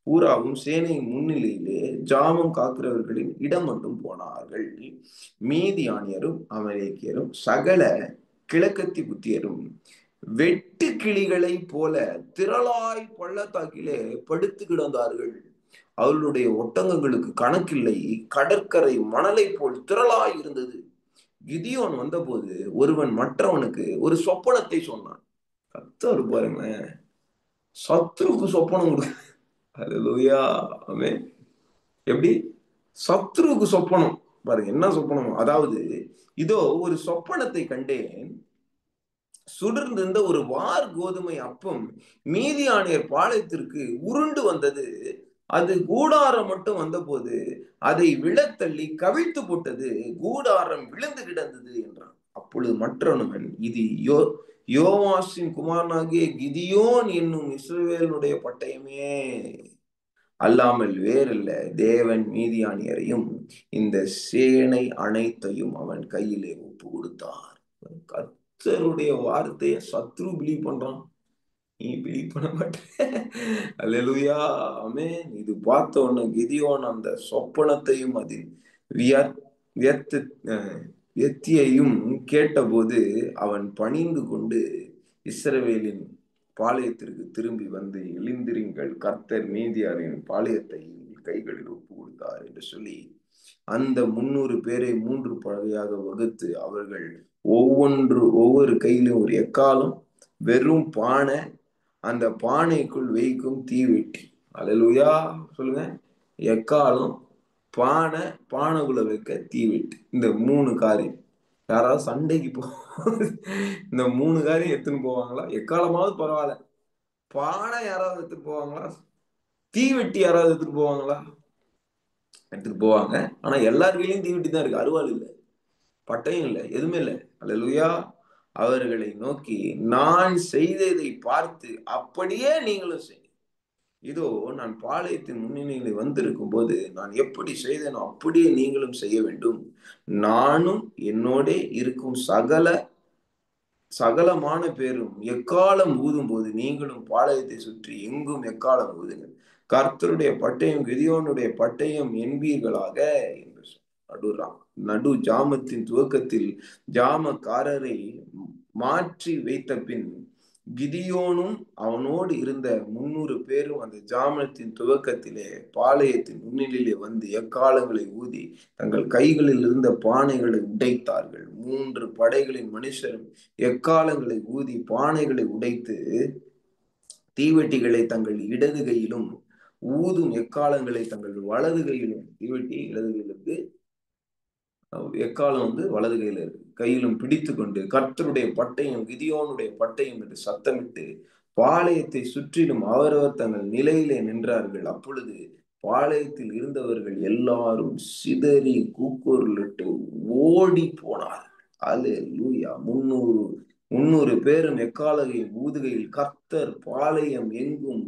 பூராவும் சேனையின் முன்னிலையிலே ஜாமம் காக்கிறவர்களின் இடம் மட்டும் போனார்கள். மீதியானியரும் அமலேக்கியரும் சகல கிழக்கத்தி புத்தியரும் வெட்டு கிளிகளை போல திரளாய் பள்ளத்தாக்கிலே படுத்து கிடந்தார்கள். அவர்களுடைய ஒட்டகங்களுக்கு கணக்கில்லை, கடற்கரை மணலை போல் திரளாய் இருந்தது. கிதியோன் வந்தபோது ஒருவன் மற்றவனுக்கு ஒரு சொப்பனத்தை சொன்னான். கர்த்தர் பாருங்களேன், சத்ருக்கு சொப்பனம் கொடுக்க. அல்லேலூயா. ஆமென். எப்படி? சத்ருக்கு சொப்பனம் பாருங்க. என்ன சொப்பனம்? அதாவது, இதோ ஒரு சொப்பனத்தை கண்டேன், சுடர்ந்திருந்த ஒரு வார் கோதுமை அப்பம் மீதியானியர் பாளையத்திற்கு உருண்டு வந்தது. அது கூடாரம் மட்டும் வந்தபோது அதை விழத்தள்ளி கவிழ்த்து போட்டது. கூடாரம் விழுந்து கிடந்தது என்றான். அப்பொழுது மற்றவன், இது யோவாசின் குமாரனாகிய கிதியோன் என்னும் இஸ்ரவேலுடைய பட்டயமே அல்லாமல் வேறில்ல. தேவன் மீதியானியரையும் இந்த சேனை அனைத்தையும் அவன் கையிலே ஒப்பு கொடுத்தார். கர்த்தருடைய வார்த்தையை சத்ரு பிலீவ் பண்றான், நீ பிலீவ் பண்ண மாட்ட. அல்லேலூயா, ஆமென். இது பார்த்த உடனே கிதியோன் அந்த சொப்பனத்தையும் அதில் வியத் வியத்து வியத்தியையும் கேட்டபோது அவன் பணிந்து கொண்டு இஸ்ரவேலின் பாளையத்திற்கு திரும்பி வந்து, எழுந்திருங்கள், கர்த்தர் மீதியாரின் பாளையத்தை கைகளில் ஒப்பு கொடுத்தார் என்று சொல்லி அந்த 300 பேரை 3 படையாக வகுத்து அவர்கள் ஒவ்வொரு கையிலும் ஒரு எக்காலம், வெறும் பானை, அந்த பானைக்குள் வைக்கும் தீவெட்டி. அல்லேலூயா சொல்லுங்க. எக்காலம், பானை, பானைக்குள்ள வைக்க தீவெட்டி, இந்த 3 காரியம். யாராவது சண்டைக்கு இந்த 3 காரியம் எடுத்துன்னு போவாங்களா? எக்காலமாவது பரவாயில்ல, பானை யாராவது எடுத்துட்டு போவாங்களா? தீவெட்டி யாராவது எடுத்துட்டு போவாங்களா? எடுத்துட்டு போவாங்க. ஆனா எல்லார் கையிலயும் தீவெட்டி தான் இருக்கு, அருவாள் இல்லை, பட்டயம் இல்லை, எதுவுமே இல்லை. அல்லேலூயா. அவர்களை நோக்கி, நான் செய்ததை பார்த்து அப்படியே நீங்களும் செய்ய. இதோ நான் பாளையத்தின் முன்னணியில் வந்திருக்கும் போது நான் எப்படி செய்தேனோ அப்படியே நீங்களும் செய்ய வேண்டும். நானும் என்னோட இருக்கும் சகலமான பேரும் எக்காலம் ஊதும் போது நீங்களும் பாளையத்தை சுற்றி எங்கும் எக்காலம் ஊதுங்கள். கர்த்தருடைய பட்டயம் கிதியோனுடைய பட்டயம் என்பீர்களாக என்று நடுறான். நடு ஜாமத்தின் துவக்கத்தில் ஜாமக்காரரை மாற்றி வைத்த பின் கிதியோனும் அவனோடு இருந்த 300 பேரும் அந்த ஜாமத்தின் துவக்கத்திலே பாளையத்தின் முன்னிலையிலே வந்து எக்காலங்களை ஊதி தங்கள் கைகளில் இருந்த பானைகளை உடைத்தார்கள். 3 படைகளின் மனுஷரும் எக்காலங்களை ஊதி பானைகளை உடைத்து தீவெட்டிகளை தங்கள் இடது கையிலும் ஊதும் எக்காலங்களை தங்கள் வலது கையிலும், தீவெட்டி இடது கையிலிருக்கு, எக்காலம் வலது கையில இருக்கு, கையிலும் பிடித்து கொண்டு கர்த்தருடைய பட்டயம் கிதியோனுடைய பட்டயம் என்று சத்தமிட்டு பாளையத்தை சுற்றிலும் அவரவர் தங்கள் நிலையிலே நின்றார்கள். அப்பொழுது பாளையத்தில் இருந்தவர்கள் எல்லாரும் சிதறி கூக்குரலிட்டு ஓடி போனார். அல்லேலூயா. 300 பேரும் எக்காலகை ஊதுகையில் கர்த்தர் பாளையம் எங்கும்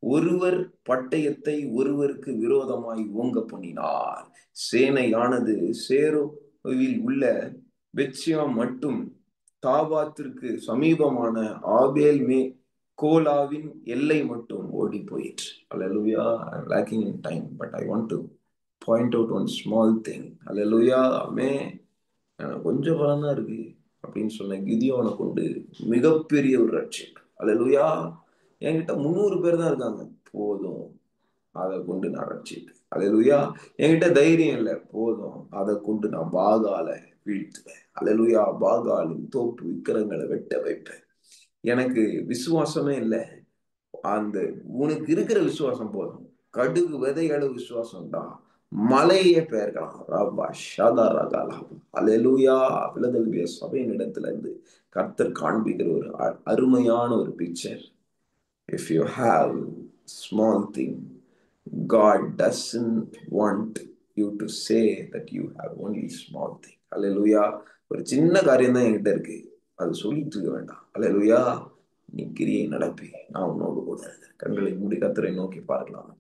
ஒருவர் பட்டயத்தை ஒருவருக்கு விரோதமாய் ஓங்க பண்ணினார். சேனையானது சேரோவில் உள்ள பெத்சியாம் மட்டும் தாபாத்திற்கு சமீபமான ஆபேல் கோலாவின் எல்லை மட்டும் ஓடி போயிற்று. Hallelujah. I'm lacking in time, but I want to point out one small thing. Hallelujah. Amen. கொஞ்சம் பலம் தான் இருக்கு அப்படின்னு சொன்ன கிதியோனை கொண்டு மிகப்பெரிய ஒரு ரட்சிப்பு. அல்லேலூயா. என்கிட்ட 300 பேர் தான் இருக்காங்க, போதும், அதை கொண்டு நான் ரட்சிப்பேன். அல்லேலூயா. என்கிட்ட தைரியம் இல்லை, போதும், அதை கொண்டு நான் பாகால வீழ்த்துவேன். அல்லேலூயா. பாகாலின் தோப்பு விக்கிரங்களை வெட்ட வைப்பேன். எனக்கு விசுவாசமே இல்லை, அந்த உனக்கு இருக்கிற விசுவாசம் போதும், கடுகு விதை அளவு விசுவாசம் தான், மலையே பெயர்க்கலாம். ரபா ஷதா ரகாலா. அல்லேலூயா. பிலதெல்பியா சபையின் இடத்துல இருந்து கர்த்தர் காண்பிக்கிற ஒரு அருமையான ஒரு picture. If you have small thing, God doesn't want you to say that you have only small thing. அல்லேலூயா. ஒரு சின்ன காரியம் தான் என்கிட்ட இருக்கு, அது சொல்லிட்டு இருக்க வேண்டாம். அல்லேலூயா. நீ கிரியை நடப்பி, நான் உன்னோடு கூட இருக்கிறேன். கண்களை மூடி கர்த்தரை நோக்கி பார்க்கலாம்.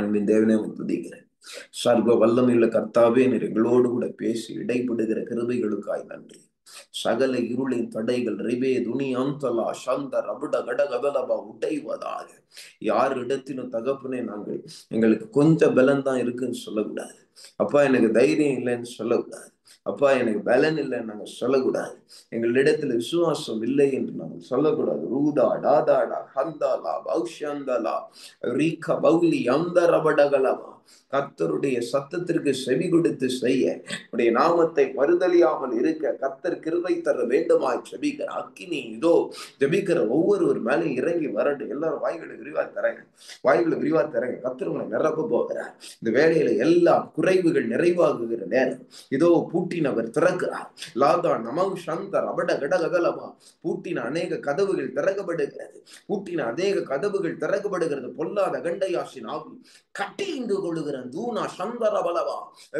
அன்பின் தேவனே துதிக்கிறேன். சர்வ வல்லமையுள்ள கர்த்தாவே, நீர் எங்களோடு கூட பேசி இடைப்படுகிற கிருபைகளுக்காய் நன்றி. சகல இருளின் தடைகள் ரிபே துனி அந்தலா சந்தர் அபுட கடகபலபா உடைவதாக. யார் இடத்திலும் தகப்பனே, நாங்கள் எங்களுக்கு கொஞ்சம் பலன் தான் இருக்குன்னு சொல்லக்கூடாது. அப்பா எனக்கு தைரியம் இல்லைன்னு சொல்லக்கூடாது. அப்பா எனக்கு பலன் இல்லைன்னு நாங்கள் சொல்லக்கூடாது. எங்களிடத்துல விசுவாசம் இல்லை என்று நாங்கள் சொல்லக்கூடாது. ரூதா டாதாடா ஹந்தாலா பௌஷந்தலா ரீக பௌலி அந்தரபடகலவா. கர்த்தருடைய சத்தத்திற்கு செவி கொடுத்து செய்ய, உடைய நாமத்தை மறுதலியாமல் இருக்க கர்த்தர் கிருபை தர வேண்டுமாய் ஜெபிக்கிற அக்கினி இதோ ஜெபிக்கிற ஒவ்வொரு மேலே இறங்கி வரட்டும். எல்லாரும் வாய்களை விரிவா தரங்க, வாய்களை விரிவா தரங்க. கர்த்தர் உங்களை நிரப்ப போகிறார். இந்த வேலையில எல்லா குறைவுகள் நிறைவாகுகிற நேரம் இதோ பூட்டினவர் திறக்கிறார். லாதா நமம் சந்தர் அபட கடகலமா. பூட்டின அநேக கதவுகள் திறக்கப்படுகிறது. பூட்டின அநேக கதவுகள் திறக்கப்படுகிறது. பொல்லாத கண்டையாசின் ஆவி கட்டிந்து கொள்ளுகிற தூணா சந்தர பலவா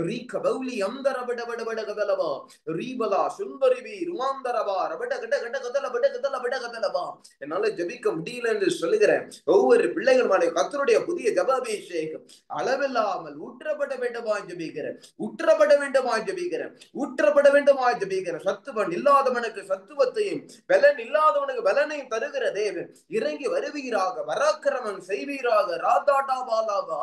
ரீக பௌலி அந்தர பட பட பட கதலவா ரீபலா சுந்தரிவி ருமாந்தரவா ரபட கட கட கதல பட கதல பட கதலவா என்னால ஜெபிக்க முடியல என்று சொல்லுகிறேன் ஒவ்வொரு பிள்ளைகள் மேலே கர்த்தருடைய புதிய ஜெபாபிஷேகம் அளவில்லாமல் ஊற்றப்பட வேண்டுமா ஜெபிக்கிறேன், ஊற்றப்பட வேண்டுமா ஜெபிக்கிறேன், ஊற்றப்பட வேண்டுமா ஜெபிக்கிறேன். சத்துவன் இல்லாதவனுக்கு சத்துவத்தையும் பலன் இல்லாதவனுக்கு பலனையும் தருகிற தேவன் இறங்கி வருவீராக, பராக்கிரமம் செய்வீராக. ராதாடா பாலாபா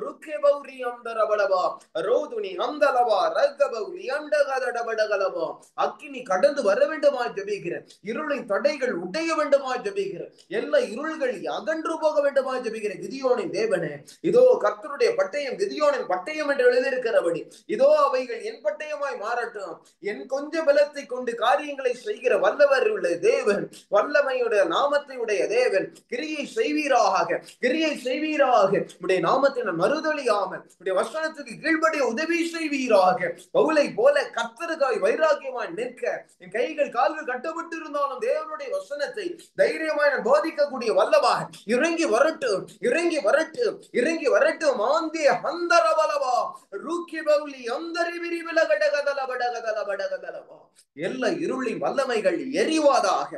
ருக்கே பௌரி அந்தரபலபா ரோதுனி அந்தலபா ரகபௌரி அண்டகதடபடகலபா. அக்கினி கடந்து வர வேண்டுமா ஜெபிக்கிறேன், இருளின் தடைகள் உடைய வேண்டுமா ஜெபிக்கிறேன், எல்லா இருள்கள் அகன்று போக வேண்டுமா ஜெபிக்கிறேன். கிதியோனின் தேவனே, இதோ கர்த்தருடைய பட்டயம் கிதியோனின் பட்டயம் என்று எழுதியிருக்கிறபடி இதோ அவைகள் என் பட்டயமாய் மாறட்டும். என் கொஞ்ச பலத்தை கொண்டு காரியங்களை செய்கிற வல்லவர் உள்ள தேவன், வல்லமையுடைய நாமத்தை உடைய தேவன், கிரியை செய்வீராக, கிரியை செய்வீராக. உடைய நாமத்தின் மறுதலியாமல் உடைய வசனத்துக்கு கீழ்படிய உதவி செய்வீராக. பவுலை போல கர்த்தருக்காய் வைராக்கியமாய் நிற்க என் கைகள் கால்கள் கட்டப்பட்டு இருந்தாலும் தேவனுடைய வசனத்தை தைரியமாய் நான் போதிக்கக்கூடிய வல்லமாக இறங்கி வரட்டும், இறங்கி வரட்டும், இறங்கி வரட்டும். ஆந்திய அந்தரபலவா ரூக்கி பவுலி அந்தரி விரிவில கடகதல படகதல படகதலவா. எல்லா இருளின் வல்லமைகள் எரிவதாக,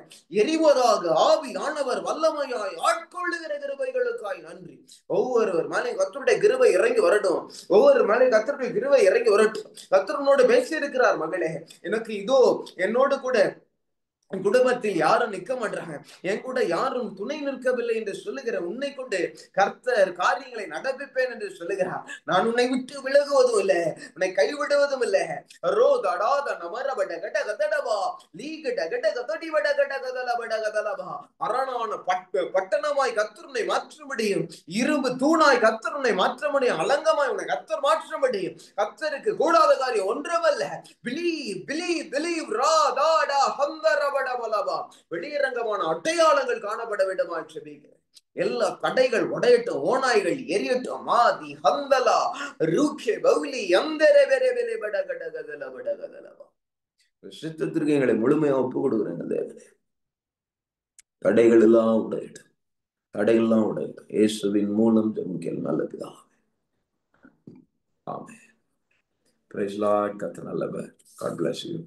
எரிவதாக. ஆவியானவர் வல்லமையாய் ஆட்கொள்ளுகிற கிருபைகளுக்காய் நன்றி. ஒவ்வொருவர் மேலே கர்த்தருடைய கிருபை இறங்கி வரட்டும், ஒவ்வொரு மேலே கர்த்தருடைய கிருபை இறங்கி வரட்டும். கர்த்தரோடு பேசி இருக்கிறார் மகளே, எனக்கு இதோ என்னோடு கூட என் குடும்பத்தில் யாரும் நிற்க மாட்டாங்க, என் கூட யாரும் துணை நிற்கவில்லை என்று சொல்லுகிற உன்னை கொண்டு கர்த்தர் காரியங்களை நடப்பிப்பேன் என்று சொல்லுகிறார். நான் உன்னை விட்டு விலகுவதும் இல்லை, உன்னை கைவிடுவதும் இல்லை. அரணான பட்டணமாய் கர்த்தர் உன்னை மாற்ற முடியும், இரும்பு தூணாய் கர்த்தர் உன்னை மாற்ற முடியும், அலங்கமாய் உன்னை கர்த்தர் மாற்ற முடியும். கர்த்தருக்கு கூடாத காரியம் ஒன்றுமல்ல. பிலீவ் பிலீவ் பிலீவ் ராதாடா ஹந்தரப வெளியரங்கமான அடையாளங்கள் காணப்பட வேண்டுமா ஜெபிக்கிறேன். எல்லா தடைகள் உடையட்டும், ஓநாய்கள் எரியட்டும். மாதி ஹந்தலா ரூக்கே பௌலி அந்தரே வெரே வெரே படகடகதல படகதலவா. சித்தத்திற்கு எங்களை முழுமையா ஒப்பு கொடுக்குறேங்க தேவனே. தடைகள் எல்லாம் உடையட்டும், தடைகள் எல்லாம் உடையட்டும். இயேசுவின் மூலம் ஜெபிக்கிறேன் நல்ல பிதாவே. ஆமென். Praise lord. கர்த்தர் நல்லவர். God bless you.